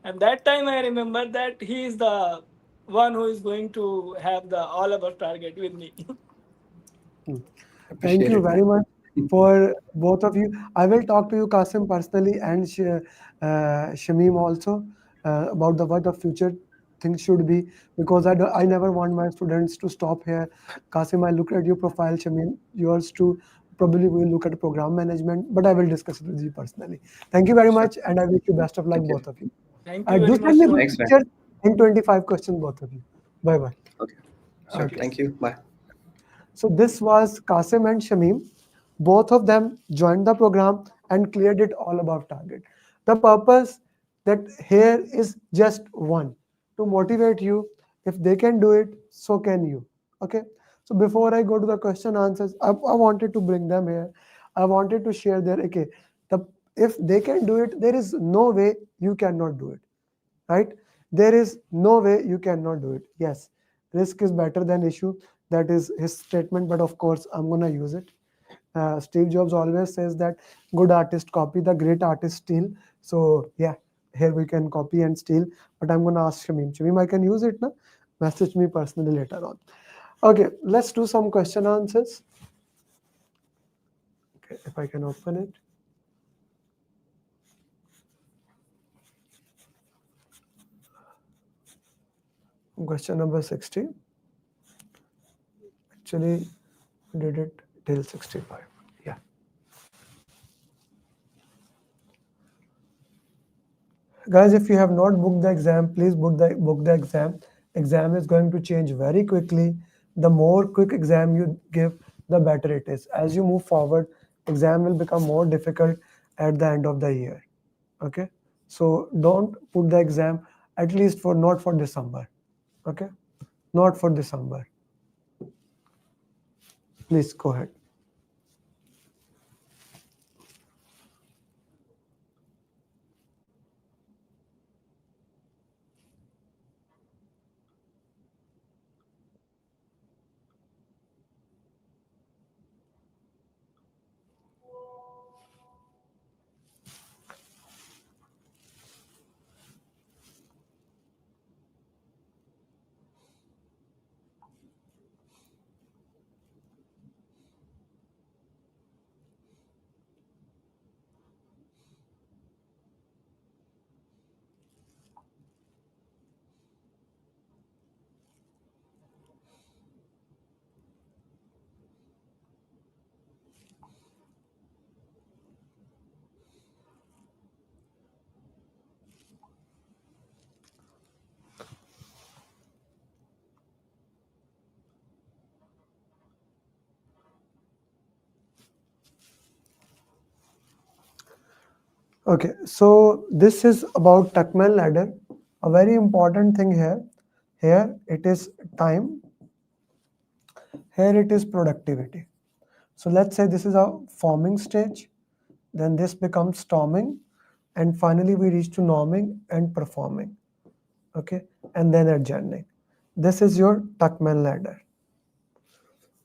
And that time I remember that he is the one who is going to have the all about target with me. Thank Appreciate you it, very man. much for both of you. I will talk to you, Qasim, personally, and Shamim also about what the future things should be, because I never want my students to stop here. Qasim, I look at your profile, Shamim, yours too. Probably we will look at program management, but I will discuss it with you personally. Thank you very Sure. much, and I wish you best of luck, Thank you. both of you. Thank you Do very send much, me sir. good Thanks, man. pictures and 25 questions, both of you. Bye bye. Okay. Sure. Okay. Thank you. Bye. So this was Qasim and Shamim. Both of them joined the program and cleared it all above target. The purpose that here is just one, to motivate you. If they can do it, so can you. Okay. So before I go to the question answers, I wanted to bring them here. I wanted to share their the if they can do it, there is no way you cannot do it. Right? There is no way you cannot do it. Yes, risk is better than issue. That is his statement, but of course, I'm gonna use it. Steve Jobs always says that good artist copy, the great artist steal. So yeah, here we can copy and steal. But I'm gonna ask Shamim. Shamim, I can use it now. Message me personally later on. Okay, let's do some question answers. Okay, if I can open it. Question number 60. Actually, we did it till 65. Yeah. Guys, if you have not booked the exam, please book the exam. Exam is going to change very quickly. The more quick exam you give, the better it is. As you move forward, exam will become more difficult at the end of the year. Okay, so don't put the exam, at least for not for December. Okay, not for December. Please go ahead. Okay, so this is about Tuckman ladder. A very important thing here. Here it is time. Here it is productivity. So let's say this is a forming stage. Then this becomes storming. And finally we reach to norming and performing. Okay, and then adjourning. This is your Tuckman ladder.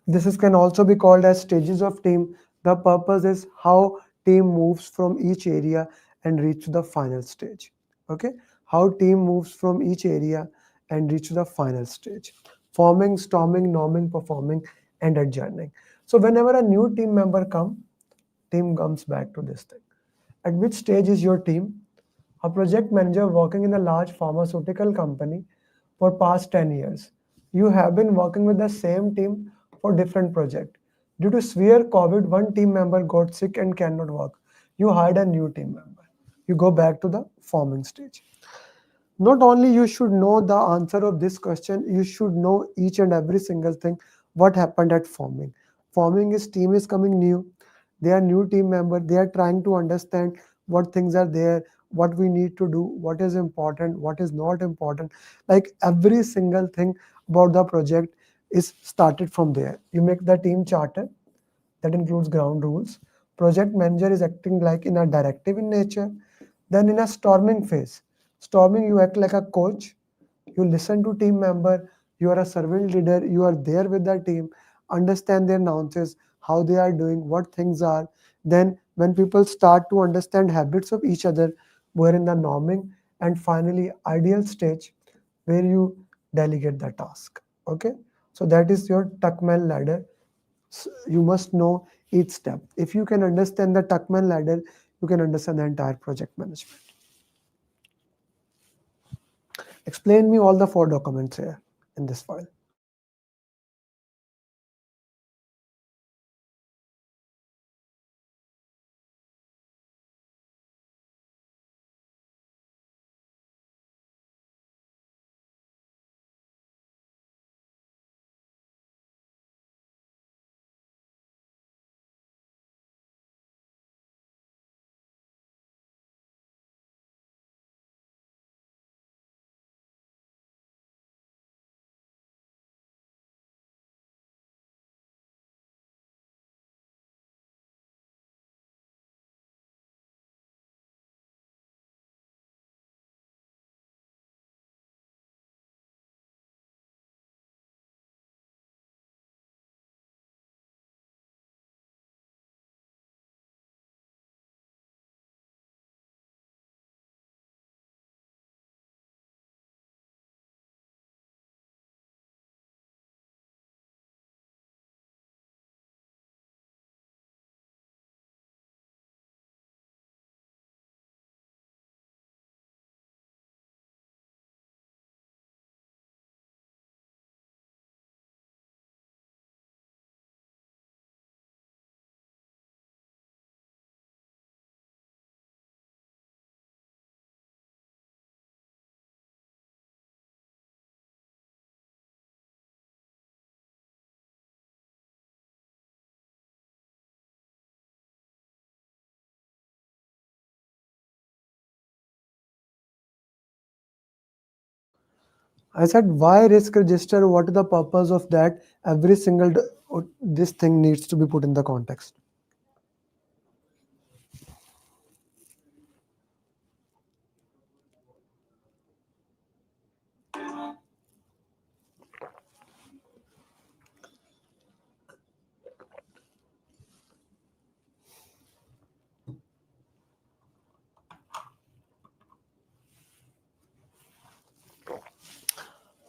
This can also be called as stages of team. The purpose is how team moves from each area and reach to the final stage. Okay, how team moves from each area and reach to the final stage. Forming, storming, norming, performing, and adjourning. So whenever a new team member team comes back to this thing. At which stage is your team? A project manager working in a large pharmaceutical company for past 10 years. You have been working with the same team for different projects. Due to severe COVID, one team member got sick and cannot work. You hired a new team member. you go back to the forming stage. Not only you should know the answer of this question, you should know each and every single thing what happened at forming. Forming is team is coming new. They are new team member. They are trying to understand what things are there, what we need to do, what is important, what is not important. Like every single thing about the project is started from there. You make the team charter that includes ground rules. Project manager is acting like in a directive in nature. Then in a storming phase, storming you act like a coach. You listen to team member. You are a servant leader. You are there with the team. Understand their nuances, how they are doing, what things are. Then when people start to understand habits of each other, we're in the norming, and finally ideal stage where you delegate the task. Okay, so that is your Tuckman ladder. You must know each step. If you can understand the Tuckman ladder, you can understand the entire project management. Explain me all the 4 documents here in this file. I said, why risk register? What is the purpose of that? Every single this thing needs to be put in the context.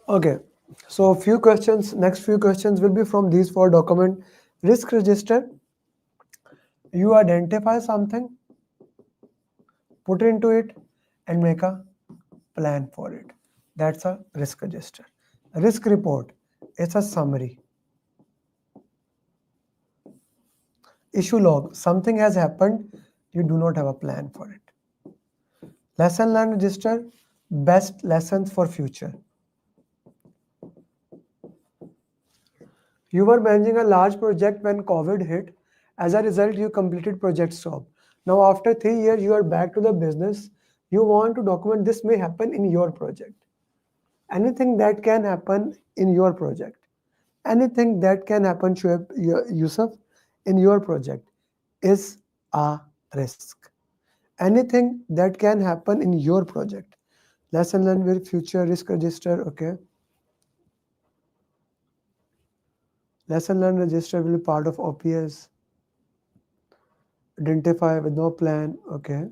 Okay, so few questions. Next few questions will be from these 4 document. Risk register. You identify something, put into it, and make a plan for it. That's a risk register. A risk report is a summary. Issue log. Something has happened. You do not have a plan for it. Lesson learned register. Best lessons for future. You were managing a large project when COVID hit. As a result, you completed project stop. Now, after 3 years, you are back to the business. You want to document this may happen in your project. Anything that can happen in your project. Anything that can happen, Shoaib, Yusuf, in your project is a risk. Anything that can happen in your project. Lesson learned with future risk register, okay. Lesson learned register will be part of OPS. Identify with no plan, okay.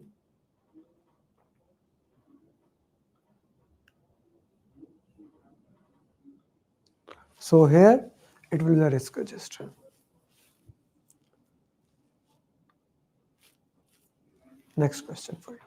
So here it will be a risk register. Next question for you.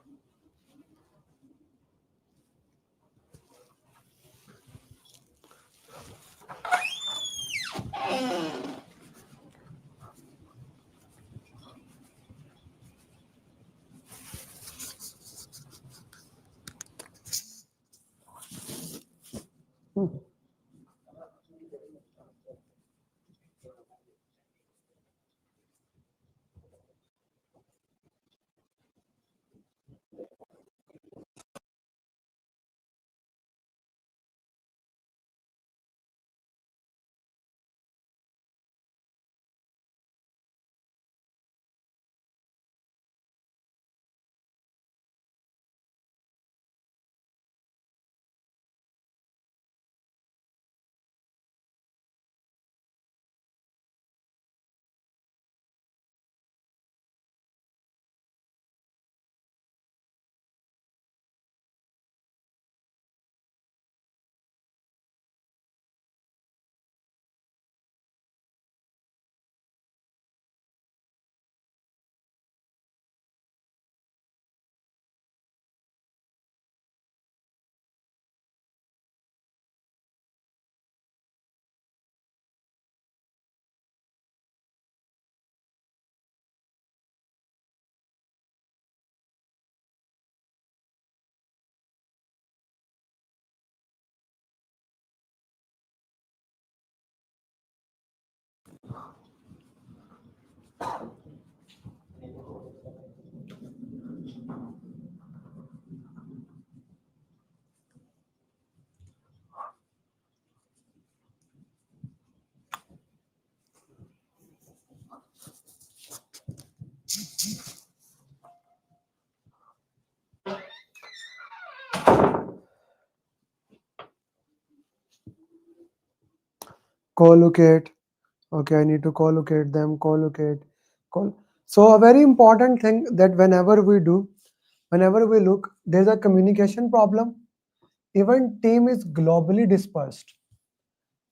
Co-locate. Okay, I need to co-locate them. Co-locate. So a very important thing that whenever we look, there's a communication problem. Even team is globally dispersed.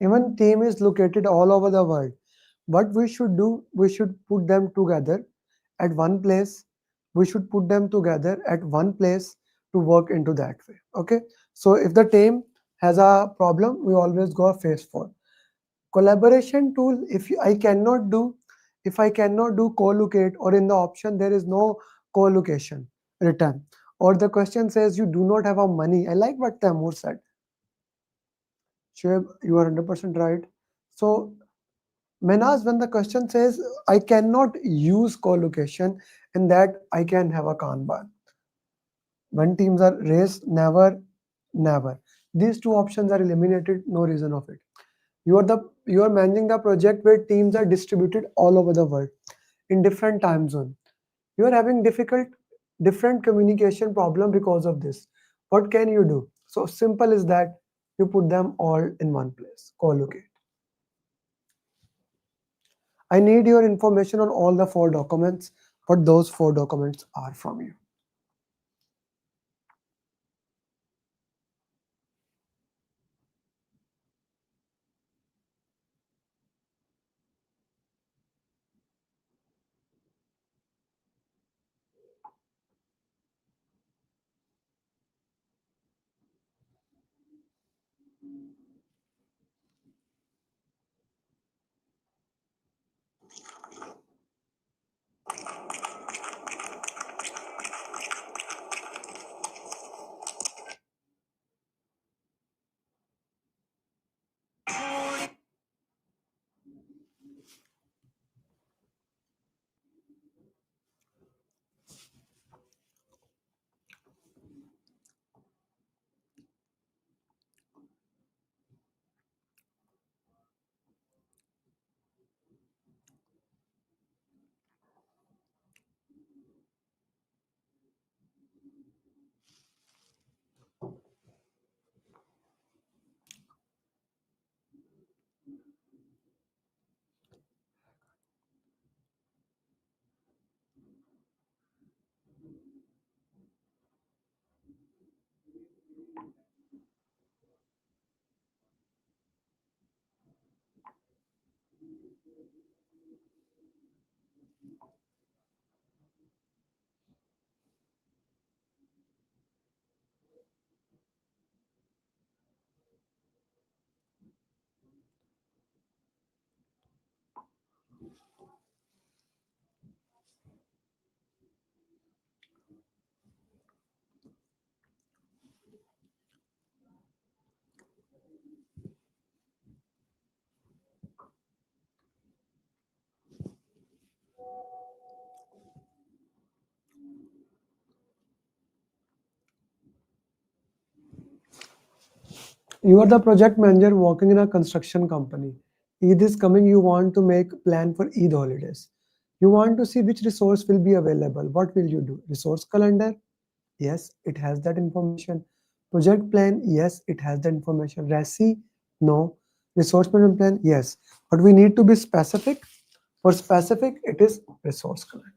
Even team is located all over the world. What we should do, we should put them together at one place. We should put them together at one place to work into that way. Okay. So if the team has a problem, we always go a phase 4. Collaboration tool, if I cannot do co-locate, or in the option there is no co-location written, or the question says you do not have a money. I like what Tamur said. Shoaib, you are 100% right. So Menas, when the question says I cannot use co-location, in that I can have a Kanban. When teams are raised, never. These two options are eliminated, no reason of it. You are managing the project where teams are distributed all over the world in different time zone. You are having different communication problem because of this. What can you do? So simple is that you put them all in one place. Co-locate. I need your information on all the 4 documents. What those 4 documents are from you. You are the project manager working in a construction company. Eid is coming, you want to make plan for Eid holidays. You want to see which resource will be available. What will you do? Resource calendar? Yes, it has that information. Project plan? Yes, it has that information. RESI? No. Resource management plan? Yes. But we need to be specific. For specific, it is resource calendar.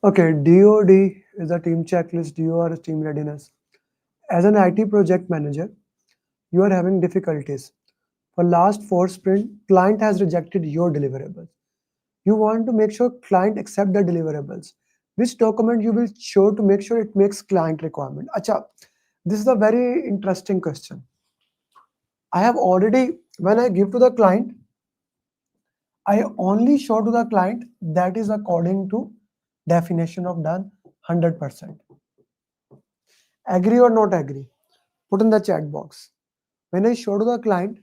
Okay, DOD is a team checklist, DO is team readiness. As an IT project manager, you are having difficulties. For last 4 sprint, client has rejected your deliverables. You want to make sure client accept the deliverables. Which document you will show to make sure it makes client requirement? Acha, this is a very interesting question. I have already, when I give to the client, I only show to the client that is according to definition of done 100%. Agree or not agree? Put in the chat box. When I show to the client,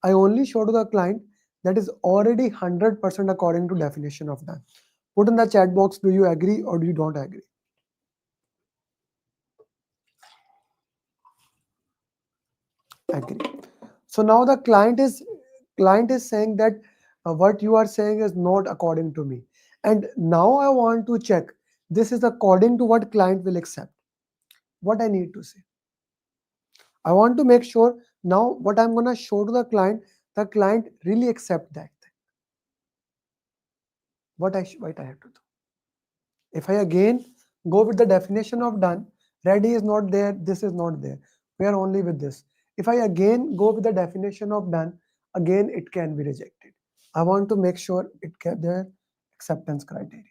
I only show to the client that is already 100% according to definition of done. Put in the chat box, do you agree or do you don't agree? Agree. So now the client is saying that what you are saying is not according to me. And now I want to check this is according to what client will accept. What I need to say. I want to make sure now what I'm gonna show to the client really accept that thing. What I have to do. If I again go with the definition of done, ready is not there, this is not there. We are only with this. If I again go with the definition of done, again it can be rejected. I want to make sure it can their acceptance criteria.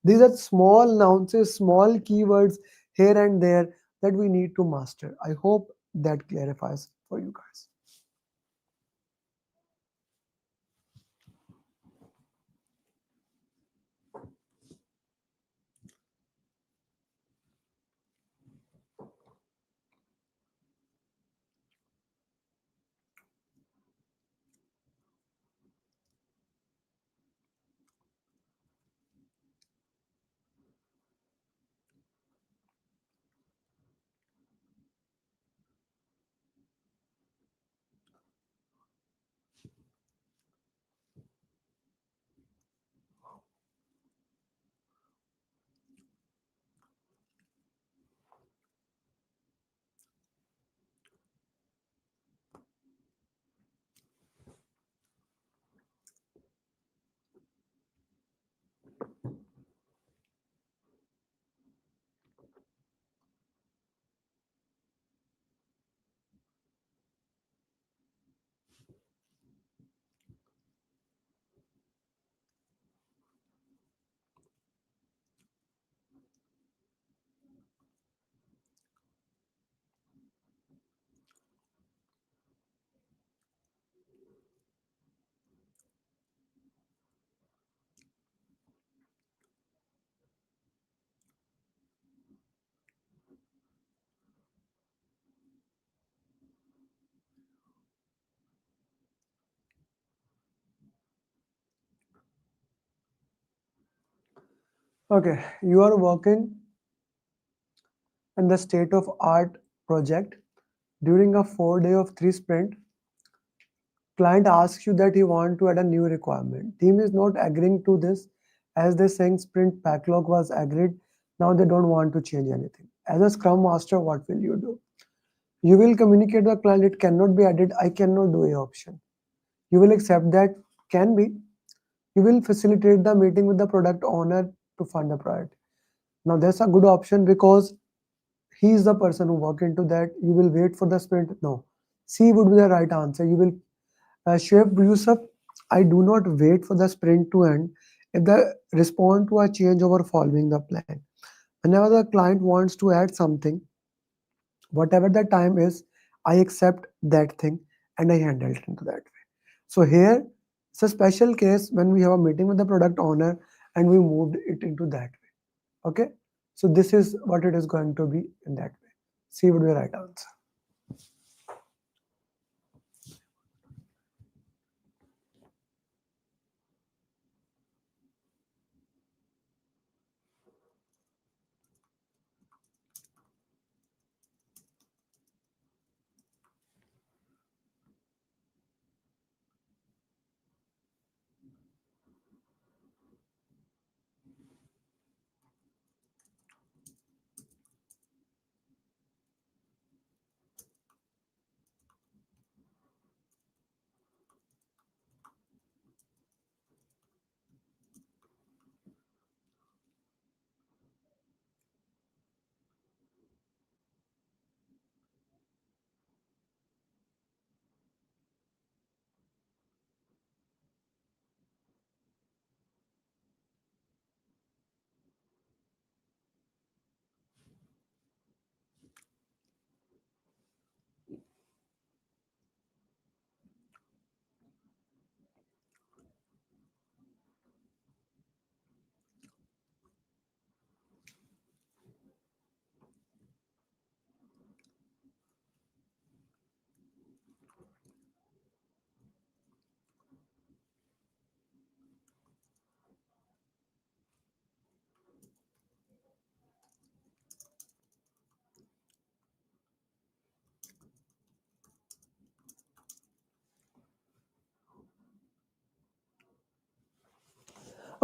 These are small nuances, small keywords here and there that we need to master. I hope that clarifies for you guys. Okay, you are working in the state of art project during a 4 day of 3 sprint. Client asks you that he want to add a new requirement. Team is not agreeing to this as they saying sprint backlog was agreed. Now they don't want to change anything. As a scrum master, what will you do? You will communicate to the client it cannot be added. I cannot do a option. You will accept that can be. You will facilitate the meeting with the product owner to fund the project. Now that's a good option because he is the person who work into that. You will wait for the sprint. No, C would be the right answer. You will Chef Yusuf, I do not wait for the sprint to end if they respond to a change over following the plan. Whenever the client wants to add something, whatever the time is, I accept that thing and I handle it into that way. So here it's a special case when we have a meeting with the product owner and we moved it into that way. Okay. So this is what it is going to be in that way. C would be the right answer.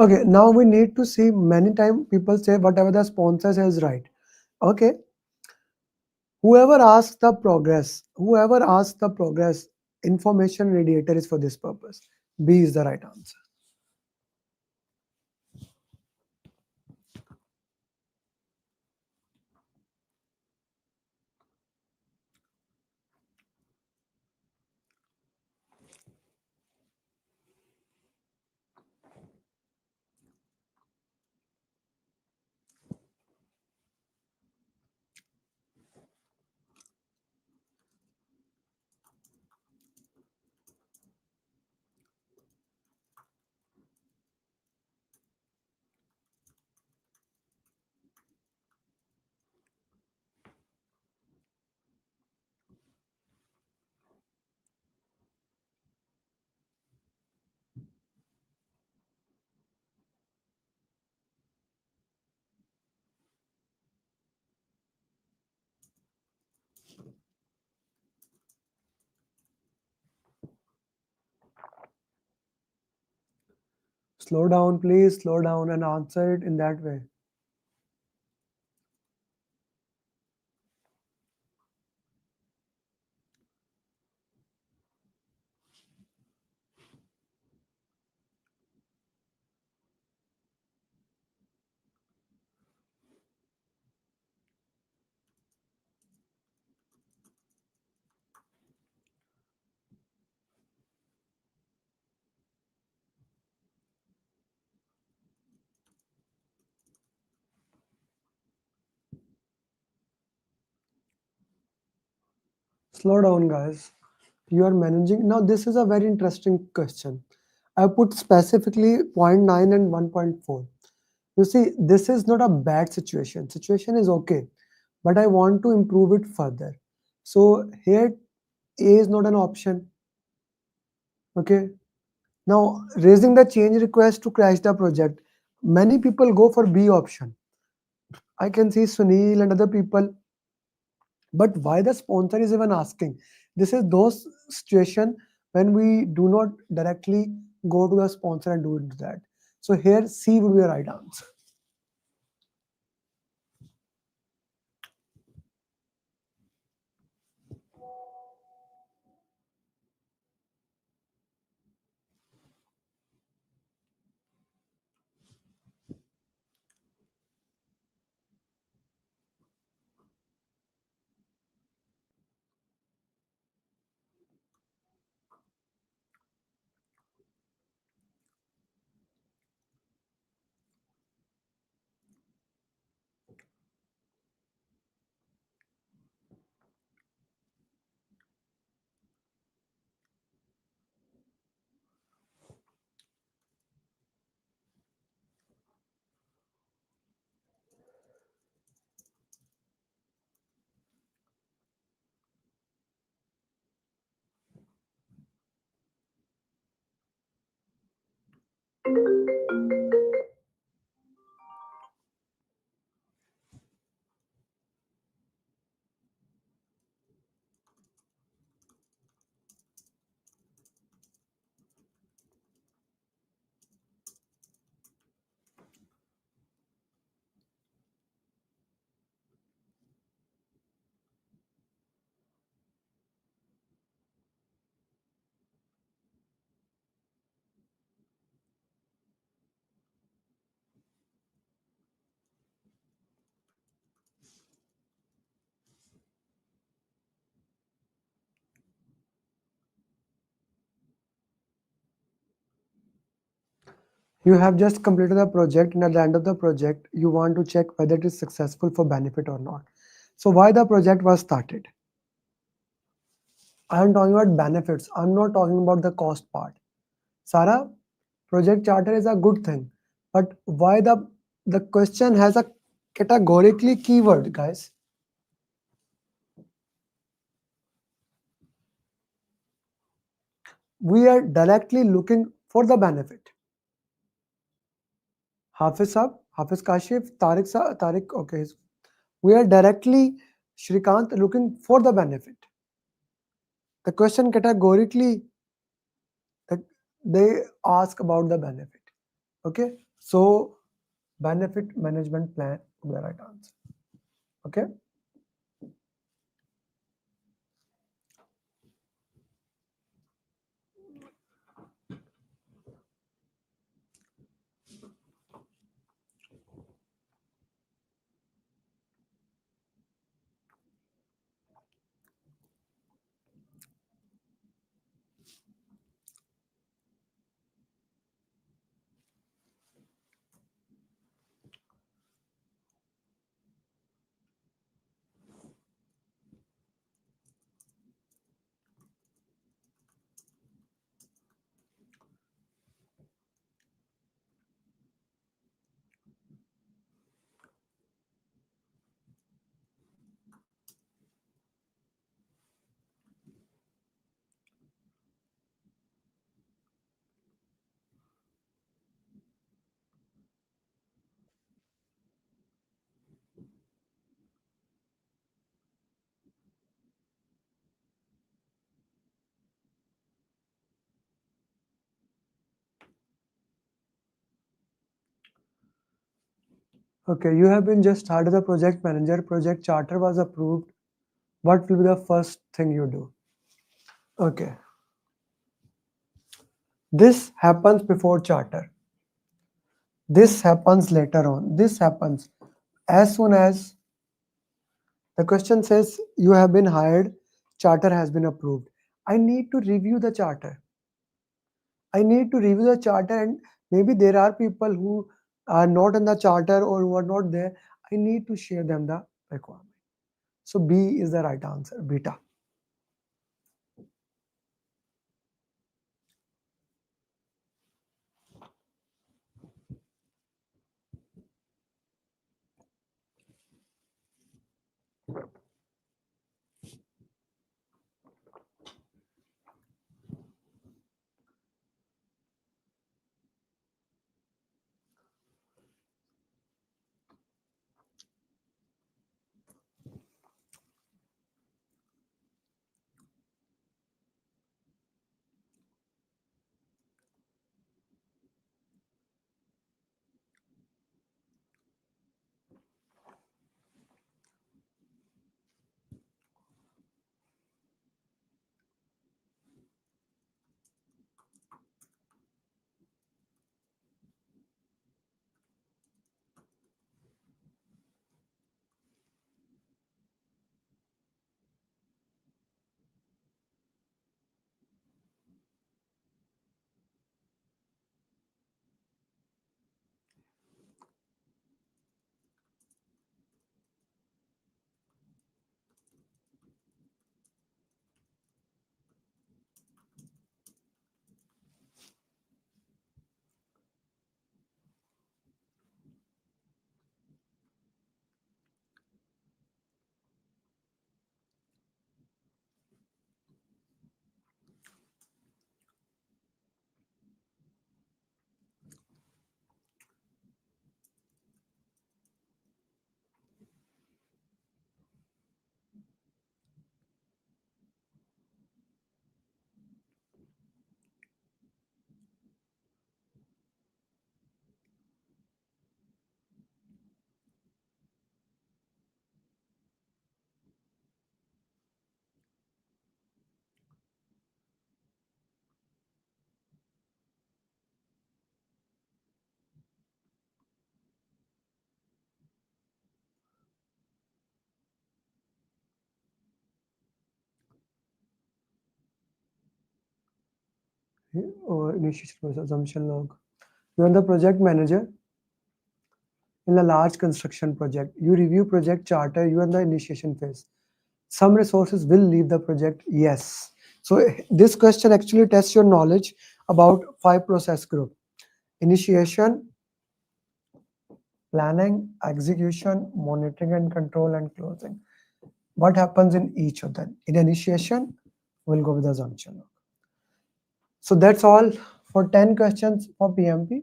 Okay, now we need to see many times people say whatever the sponsor says right. Okay, whoever asks the progress information radiator is for this purpose. B is the right answer. Slow down, please slow down and answer it in that way. Slow down, guys. You are managing. Now, this is a very interesting question. I put specifically 0.9 and 1.4. You see, this is not a bad situation. Situation is okay, but I want to improve it further. So here, A is not an option. Okay. Now, raising the change request to crash the project. Many people go for B option. I can see Sunil and other people. But why the sponsor is even asking? This is those situation when we do not directly go to the sponsor and do that. So here C would be the right answer. You have just completed the project, and at the end of the project, you want to check whether it is successful for benefit or not. So why the project was started? I am talking about benefits. I'm not talking about the cost part. Sarah, project charter is a good thing, but why the question has a categorically keyword, guys? We are directly looking for the benefit. Hafiz Sab, Hafiz Kashif, Tariq, okay. We are directly, Shrikant, looking for the benefit. The question categorically, they ask about the benefit. Okay, so benefit management plan is the right answer. Okay. Okay, you have been just started the project manager, project charter was approved. What will be the first thing you do? Okay. This happens before charter. This happens later on. This happens as soon as the question says you have been hired, charter has been approved. I need to review the charter. I need to review the charter, and maybe there are people who are not in the charter or who are not there. I need to share them the requirement. So B is the right answer, beta. or initiation process, assumption log. You are the project manager in a large construction project. You review project charter. You are in the initiation phase. Some resources will leave the project. Yes. So this question actually tests your knowledge about 5 process group: initiation, planning, execution, monitoring and control, and closing. What happens in each of them? In initiation, we'll go with the assumption. So that's all for 10 questions for PMP.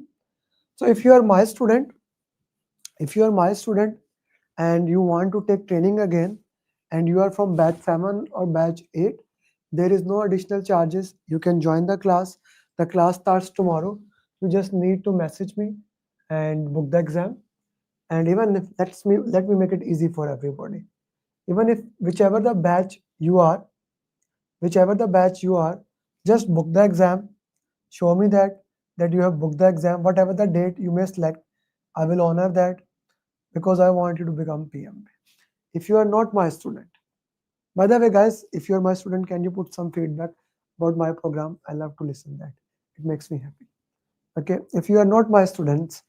So if you are my student, and you want to take training again, and you are from batch 7 or batch 8, there is no additional charges. You can join the class. The class starts tomorrow. You just need to message me and book the exam. And even if let me make it easy for everybody. Even if whichever the batch you are, just book the exam. Show me that you have booked the exam. Whatever the date you may select, I will honor that, because I want you to become PMP. If you are not my student, by the way, guys, if you are my student, can you put some feedback about my program? I love to listen that. It makes me happy. Okay, if you are not my students,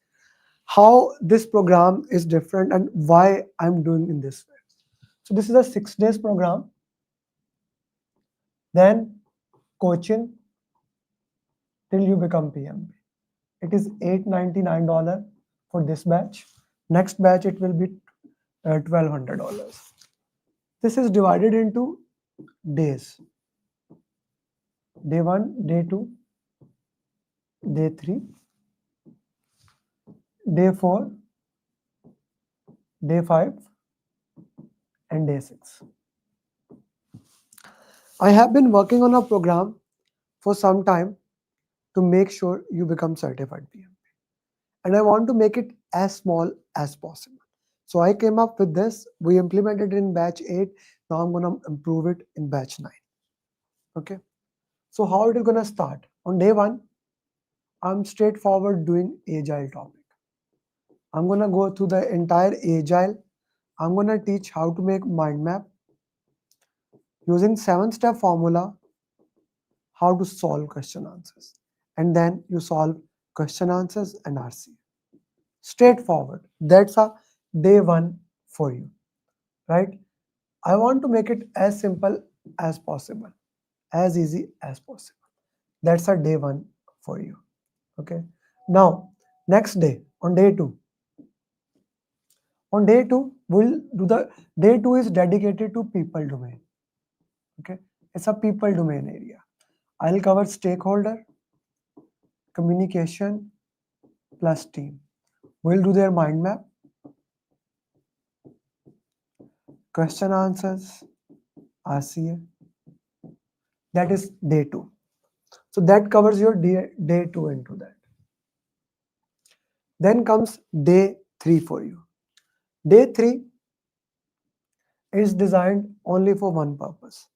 how this program is different and why I'm doing in this way. So this is a 6 days program. Then coaching till you become PMP. It is $899 for this batch. Next batch it will be $1,200. This is divided into days. Day 1, day 2, day 3, day 4, day 5, and day 6. I have been working on a program for some time to make sure you become certified PMP. And I want to make it as small as possible. So I came up with this. We implemented it in batch 8. Now I'm going to improve it in batch 9. Okay. So how it is going to start? On day 1, I'm straightforward doing agile topic. I'm going to go through the entire agile. I'm going to teach how to make mind map using 7-step formula, how to solve question answers. And then you solve question answers and RC. Straightforward. That's a day 1 for you, right? I want to make it as simple as possible, as easy as possible. That's a day 1 for you. Okay. Now, next day, on day 2. On day 2, we'll do the day 2 is dedicated to people domain. Okay. It's a people domain area. I'll cover stakeholder, communication, plus team. We'll do their mind map, question answers, RCA. That is day 2. So that covers your day 2 into that. Then comes day 3 for you. Day 3 is designed only for one purpose.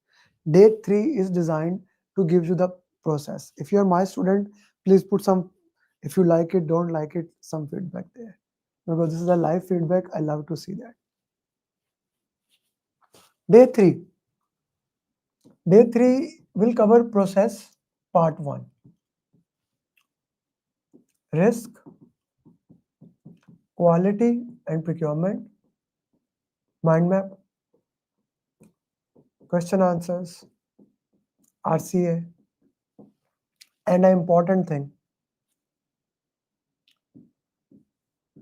Day 3 is designed to give you the process. If you're my student, please put some, if you like it, don't like it, some feedback there. Because this is a live feedback, I love to see that. Day 3. Day 3 will cover process part 1. Risk, quality and procurement, mind map, question answers, RCA, and an important thing,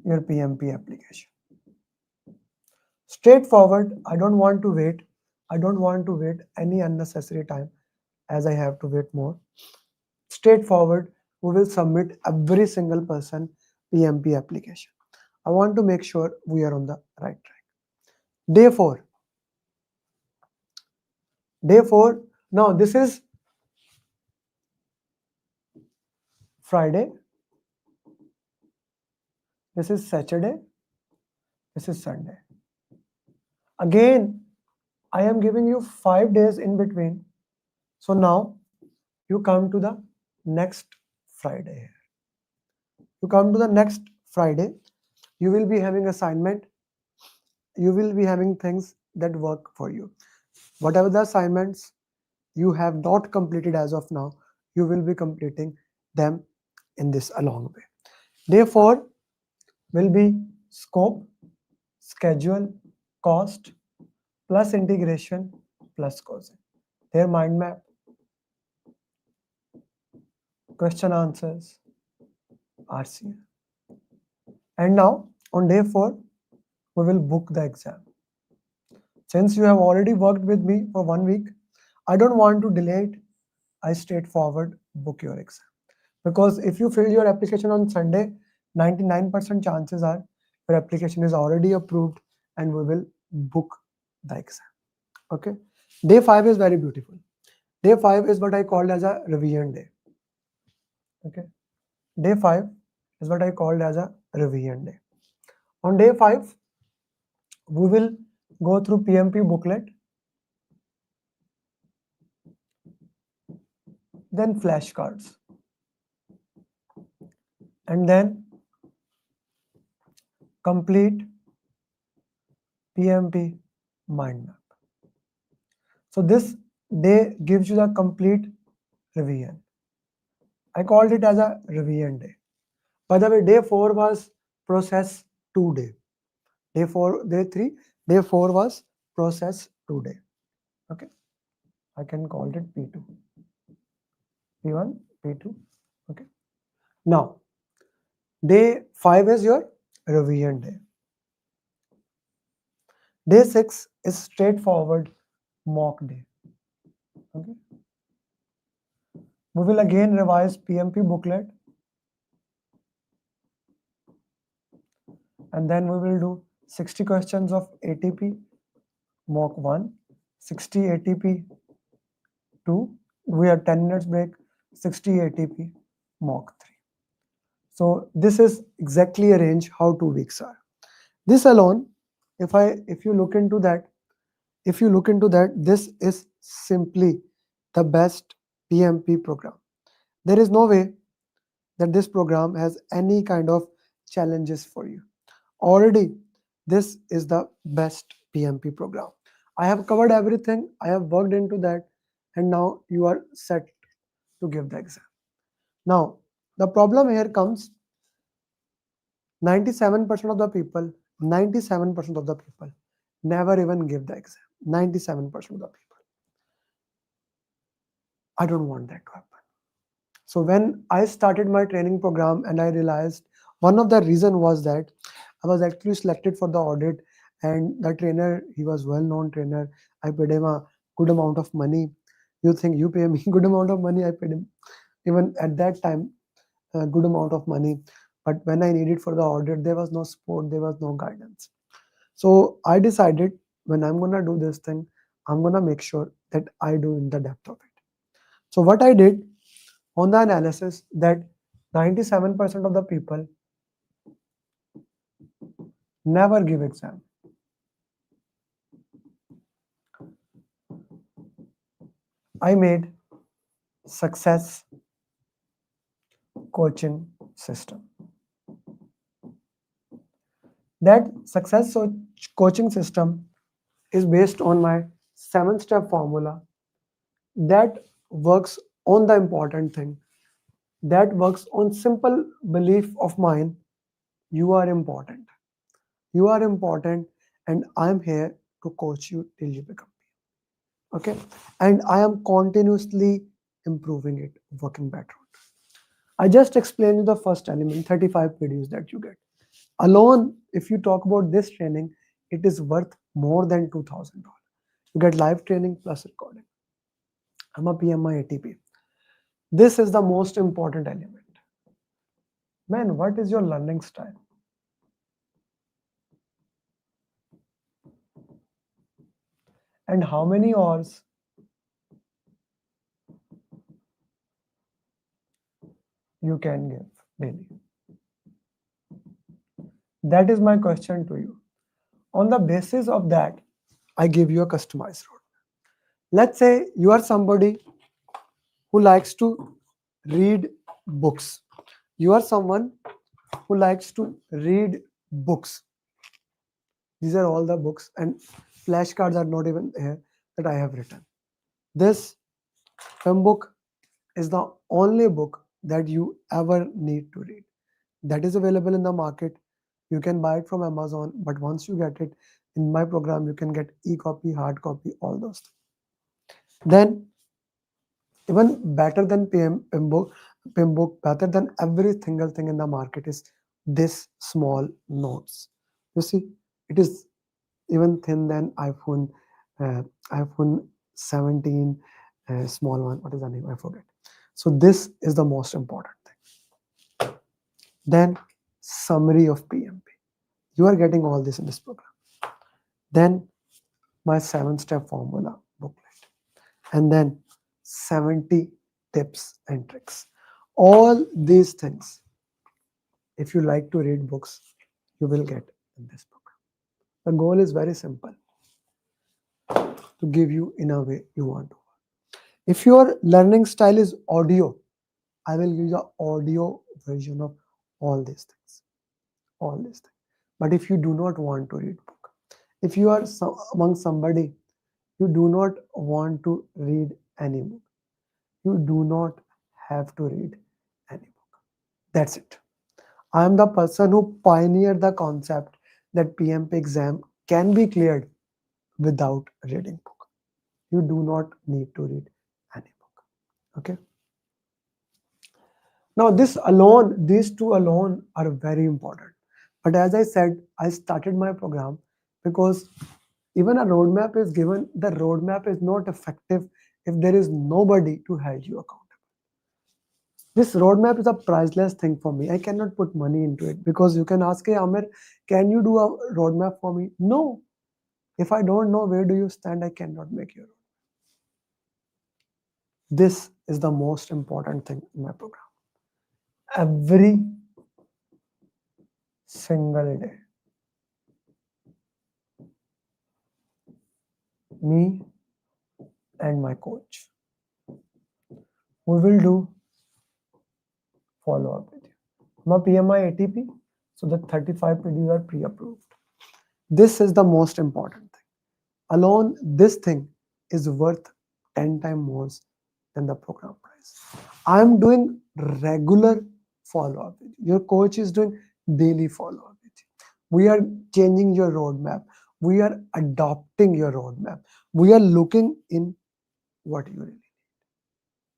your PMP application. Straightforward. I don't want to wait. I don't want to wait any unnecessary time as I have to wait more. Straightforward. We will submit every single person PMP application. I want to make sure we are on the right track. Day 4. Day 4. Now this is Friday. This is Saturday. This is Sunday. Again, I am giving you 5 days in between. So now you come to the next Friday here. You come to the next Friday. You will be having assignment. You will be having things that work for you. Whatever the assignments you have not completed as of now, you will be completing them in this along way. Day 4 will be scope, schedule, cost, plus integration, plus causing. Their mind map, question answers, RCA. And now on day 4, we will book the exam. Since you have already worked with me for 1 week, I don't want to delay it. I straightforward book your exam. Because if you fill your application on Sunday, 99% chances are your application is already approved and we will book the exam. Okay. Day 5 is very beautiful. Day 5 is what I called as a revision day. Okay. Day 5 is what I called as a revision day. On day 5, we will go through PMP booklet, then flashcards, and then complete PMP mind map. So this day gives you the complete revision. I called it as a revision day. By the way, day 4 was process 2 day. Day 3, day 4 was process 2 day. Okay. I can call it P2. P1, P2. Okay. Now, day 5 is your revision day. Day 6 is straightforward mock day. Okay. We will again revise PMP booklet, and then we will do 60 questions of ATP mock 1, 60 ATP 2. We have 10 minutes break, 60 ATP mock 3. So this is exactly arranged how 2 weeks are. This alone, if you look into that, this is simply the best PMP program. There is no way that this program has any kind of challenges for you. Already, this is the best PMP program. I have covered everything. I have worked into that, and now you are set to give the exam. Now, the problem here comes, 97% of the people never even give the exam. 97% of the people. I don't want that to happen. So when I started my training program and I realized one of the reason was that I was actually selected for the audit, and the trainer, he was well-known trainer. I paid him a good amount of money. You think you pay me good amount of money? I paid him even at that time a good amount of money. But when I needed for the audit, there was no support, there was no guidance. So I decided when I'm gonna do this thing, I'm gonna make sure that I do in the depth of it. So what I did on the analysis, that 97% of the people never give exam. I made success coaching system. That success coaching system is based on my 7-step formula that works on the important thing, that works on simple belief of mine: you are important. You are important, and I'm here to coach you till you become me. Okay? And I am continuously improving it, working better. I just explained you the first element, 35 videos that you get. Alone, if you talk about this training, it is worth more than $2,000. You get live training plus recording. I'm a PMI ATP. This is the most important element. Man, what is your learning style? And how many hours you can give daily? That is my question to you. On the basis of that, I give you a customized road. Let's say you are somebody who likes to read books. You are someone who likes to read books. These are all the books, and flashcards are not even here that I have written. This film book is the only book that you ever need to read. That is available in the market. You can buy it from Amazon, but once you get it in my program, you can get e-copy, hard copy, all those things. Then, even better than PMBOK, better than every single thing in the market is this small notes. You see, it is even thin than iPhone 17 small one. What is the name? I forget. So this is the most important thing. Then summary of PMP. You are getting all this in this program. Then my 7-step formula booklet, and then 70 tips and tricks. All these things, if you like to read books, you will get in this program. The goal is very simple, to give you in a way you want to. If your learning style is audio, I will give you the audio version of all these things. All these things. But if you do not want to read book, if you are among somebody, you do not want to read any book, you do not have to read any book. That's it. I am the person who pioneered the concept that PMP exam can be cleared without reading book. You do not need to read any book. Okay. Now these two alone are very important. But as I said, I started my program because even a roadmap is given. The roadmap is not effective if there is nobody to hold you accountable. This roadmap is a priceless thing for me. I cannot put money into it because you can ask, hey Amir, can you do a roadmap for me? No. If I don't know where do you stand, I cannot make your roadmap. This is the most important thing in my program. Every single day, me and my coach, we will do follow-up with you. I'm a PMI ATP, so the 35 PDs are pre-approved. This is the most important thing. Alone, this thing is worth 10 times more than the program price. I'm doing regular follow-up with you. Your coach is doing daily follow-up with you. We are changing your roadmap. We are adopting your roadmap. We are looking in what you really need.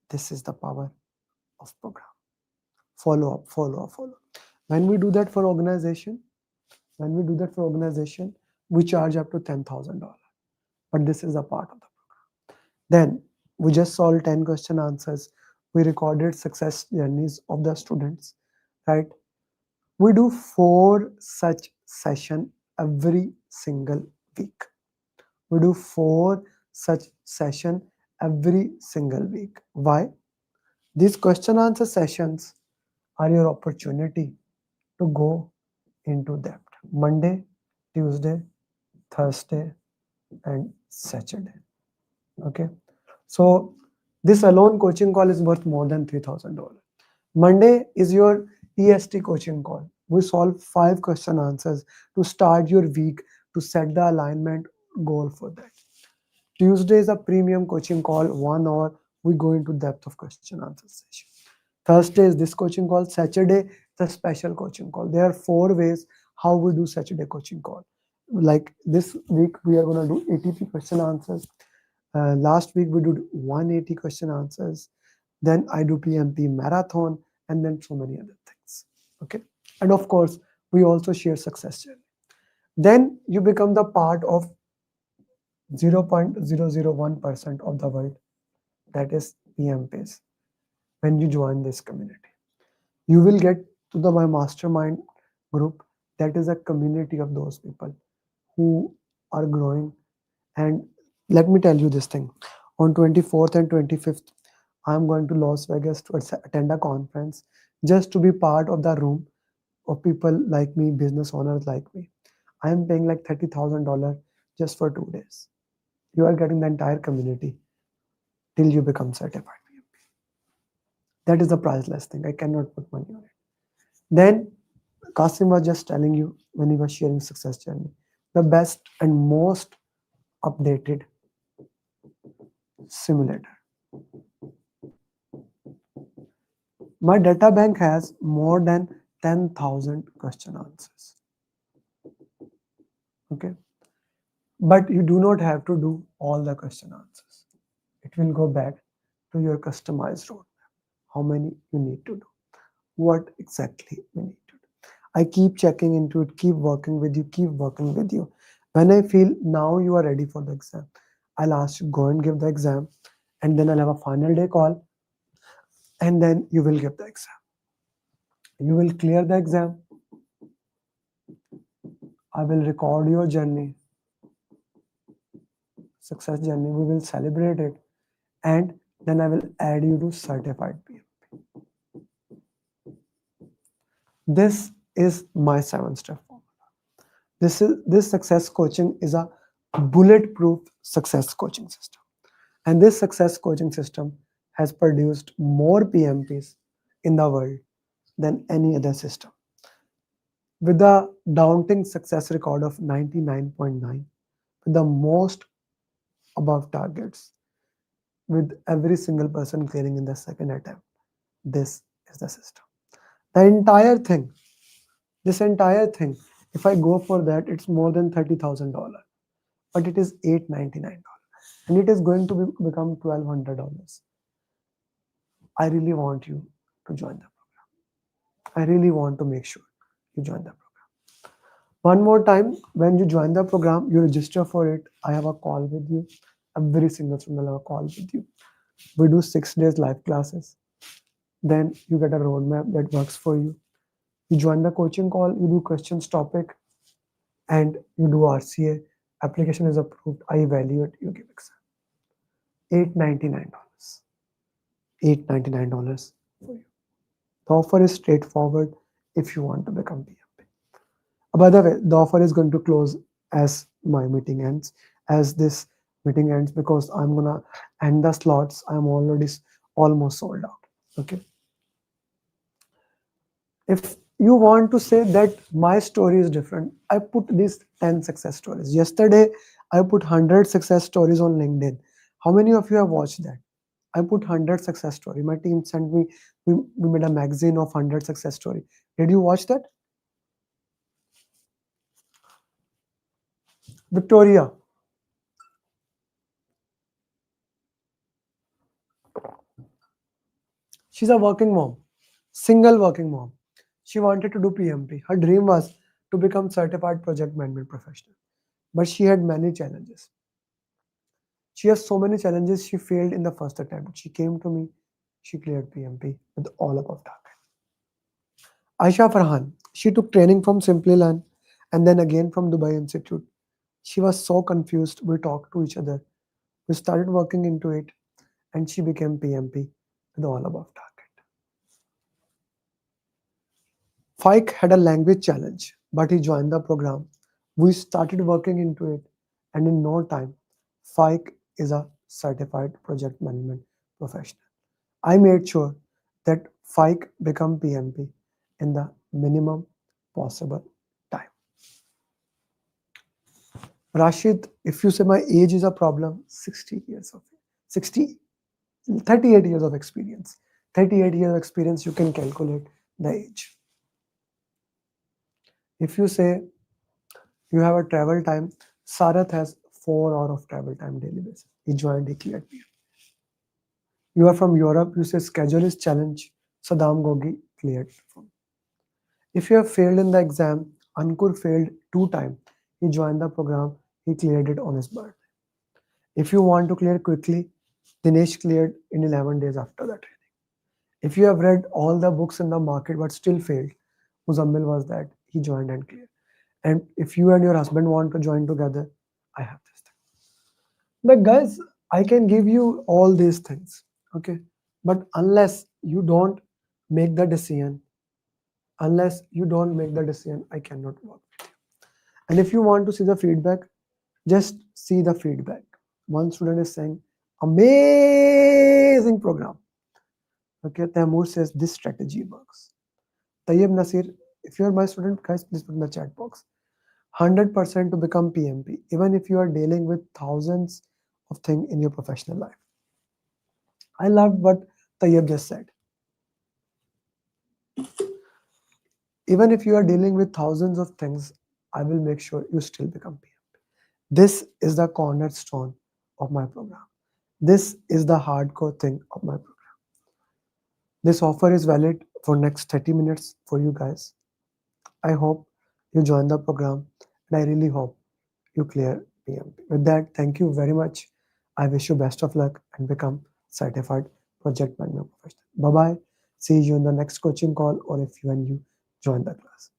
This is the power of program. Follow up, follow up, follow up. When we do that for organization, we charge up to $10,000. But this is a part of the program. Then we just solved 10 question answers. We recorded success journeys of the students, right? We do 4 such session every single week. We do 4 such session every single week. Why? These question answer sessions are your opportunity to go into depth. Monday, Tuesday, Thursday, and Saturday. Okay. So this alone coaching call is worth more than $3,000. Monday is your EST coaching call. We solve 5 question answers to start your week, to set the alignment goal for that. Tuesday is a premium coaching call, 1 hour. We go into depth of question answer session. Thursday is this coaching call. Saturday, the special coaching call. There are 4 ways how we do Saturday coaching call. Like this week, we are going to do ATP question answers. Last week, we did 180 question answers. Then I do PMP marathon, and then so many other things. Okay. And of course, we also share success journey. Then you become the part of 0.001% of the world, that is PMPs. When you join this community, you will get to my mastermind group. That is a community of those people who are growing. And let me tell you this thing. On 24th and 25th, I'm going to Las Vegas to attend a conference just to be part of the room of people like me, business owners like me. I am paying like $30,000 just for 2 days. You are getting the entire community till you become certified PMP. That is the priceless thing. I cannot put money on it. Then Kasim was just telling you when he was sharing success journey, the best and most updated simulator. My data bank has more than 10,000 question answers. Okay. But you do not have to do all the question answers. It will go back to your customized roadmap. How many you need to do? What exactly we need to do? I keep checking into it, keep working with you, keep working with you. When I feel now you are ready for the exam, I'll ask you go and give the exam, and then I'll have a final day call, and then you will give the exam. You will clear the exam. I will record your journey, success journey. We will celebrate it, and then I will add you to certified PM. This is my 7-step formula. This success coaching is a bulletproof success coaching system. And this success coaching system has produced more PMPs in the world than any other system. With a daunting success record of 99.9, with the most above targets, with every single person clearing in the second attempt, this is the system. The entire thing, this entire thing, if I go for that, it's more than $30,000, but it is $899, and it is going to become $1,200. I really want you to join the program. I really want to make sure you join the program. One more time, when you join the program, you register for it. I have a call with you. Every single student will have a call with you. We do 6 days live classes. Then you get a roadmap that works for you. You join the coaching call, you do questions topic, and you do RCA. Application is approved. I evaluate, you give exam. $899. $899 for you. The offer is straightforward if you want to become PMP. By the way, the offer is going to close as my meeting ends, as this meeting ends, because I'm gonna end the slots. I'm already almost sold out. Okay. If you want to say that my story is different, I put these 10 success stories. Yesterday, I put 100 success stories on LinkedIn. How many of you have watched that? I put 100 success story. My team sent me, we made a magazine of 100 success story. Did you watch that? Victoria. She's a working mom, single working mom. She wanted to do PMP. Her dream was to become certified project management professional, but she had many challenges. She has so many challenges. She failed in the first attempt. She came to me. She cleared PMP with all above target. Aisha Farhan, she took training from Simply Learn and then again from Dubai Institute. She was so confused. We talked to each other. We started working into it, and she became PMP with all above target. Fike had a language challenge, but he joined the program. We started working into it, and in no time, Fike is a certified project management professional. I made sure that Fike become PMP in the minimum possible time. Rashid, if you say my age is a problem, 38 years of experience. 38 years of experience, you can calculate the age. If you say you have a travel time, Sarath has 4 hours of travel time daily basis. He joined, he cleared PMP. You are from Europe, you say schedule is challenge. Saddam Gogi cleared. If you have failed in the exam, Ankur failed 2 times. He joined the program, he cleared it on his birthday. If you want to clear quickly, Dinesh cleared in 11 days after the training. If you have read all the books in the market but still failed, Muzammil was that. He joined and cleared. And if you and your husband want to join together, I have this thing. But guys, I can give you all these things, okay? But unless you don't make the decision, I cannot work with you. And if you want to see the feedback, just see the feedback. One student is saying, amazing program. Okay, Taimur says this strategy works. Tayyib Nasir, if you are my student, guys, please put in the chat box. 100% to become PMP, even if you are dealing with thousands of things in your professional life. I loved what Tayyib just said. Even if you are dealing with thousands of things, I will make sure you still become PMP. This is the cornerstone of my program. This is the hardcore thing of my program. This offer is valid for next 30 minutes for you guys. I hope you join the program and I really hope you clear PMP. With that, thank you very much. I wish you best of luck and become certified project management professional. Bye bye. See you in the next coaching call or if when you join the class.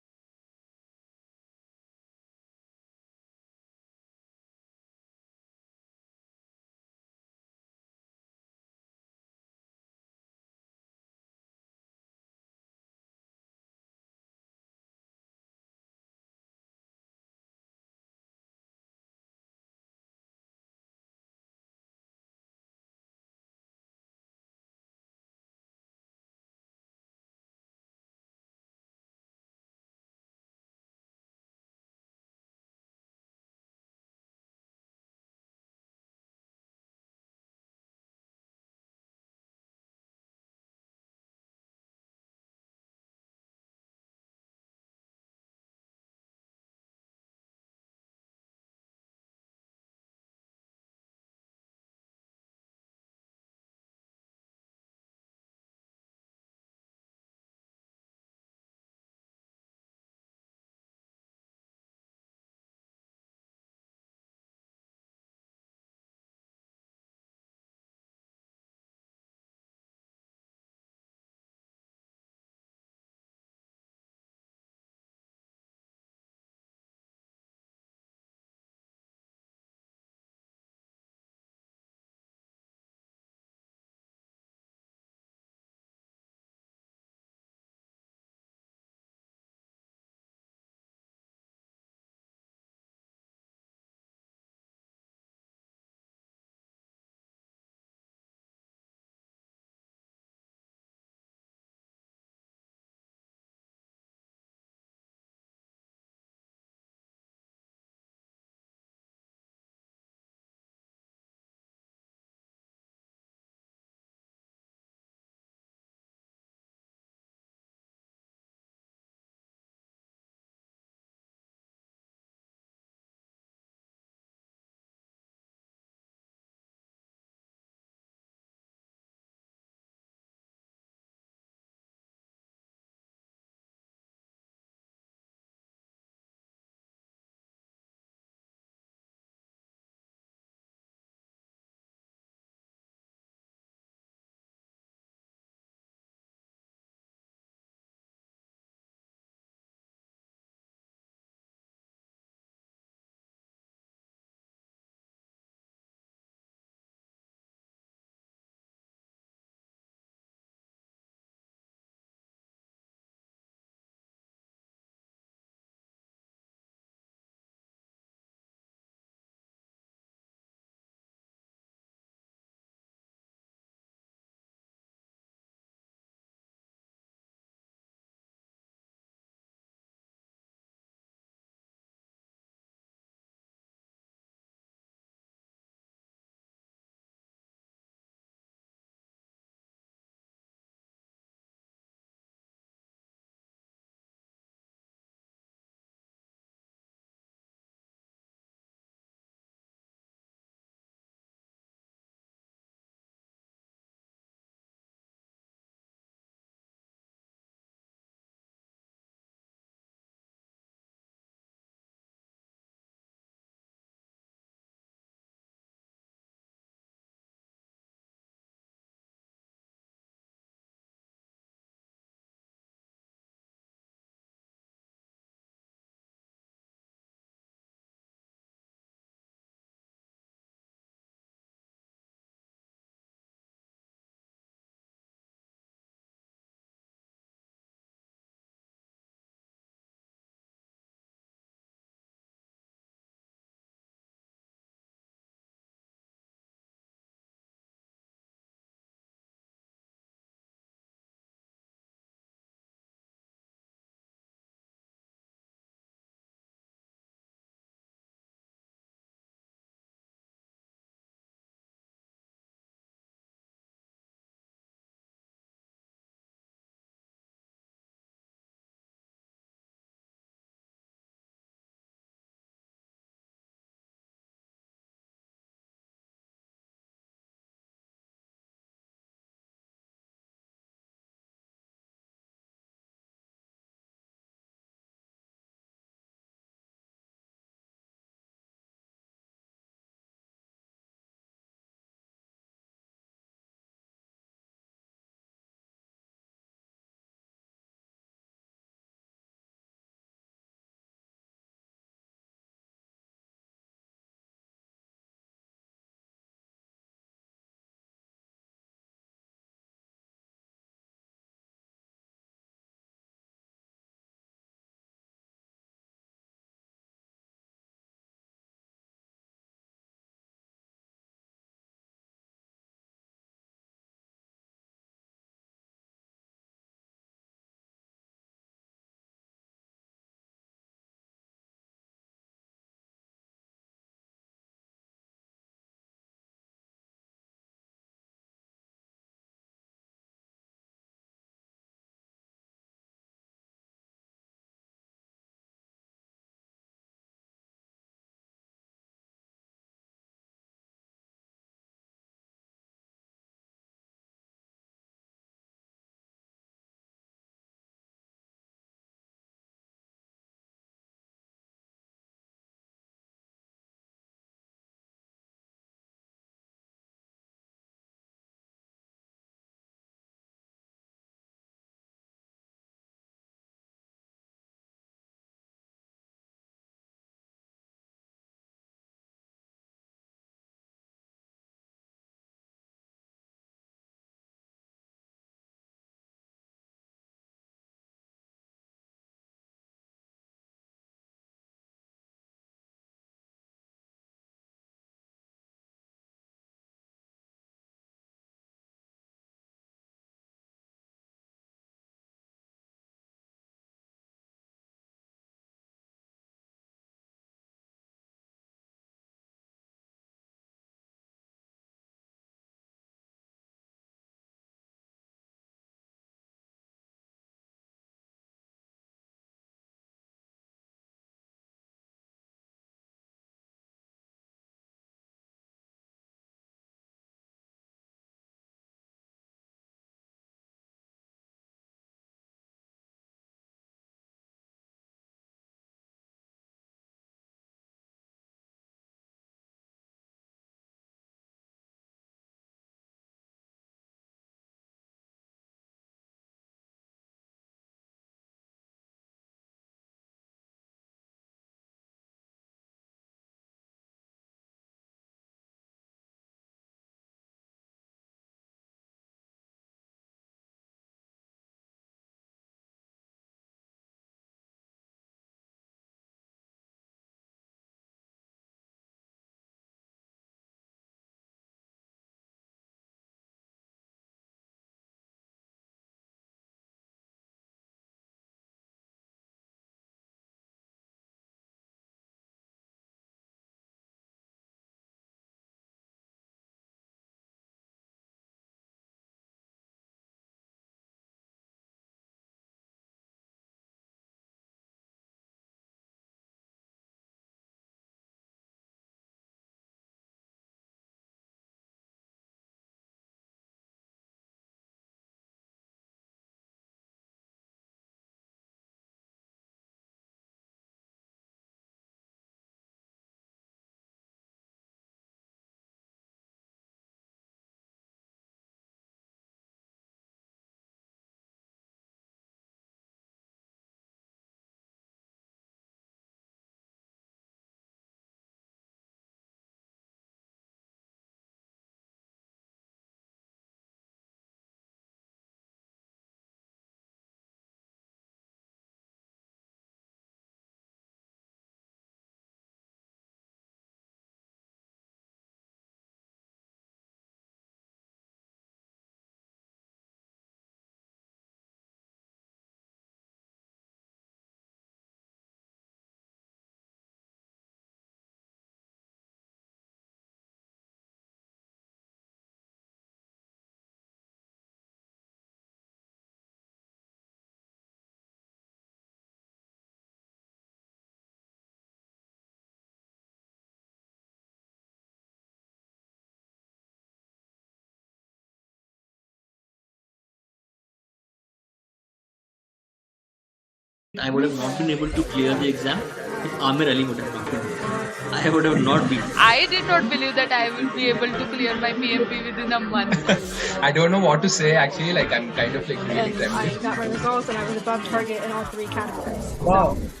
I would have not been able to clear the exam if Amir Ali would have not been there. I would have not been. I did not believe that I will be able to clear my PMP within a month. I don't know what to say actually. Like I'm kind of like really I got my results and I was above target in all 3 categories. Wow. So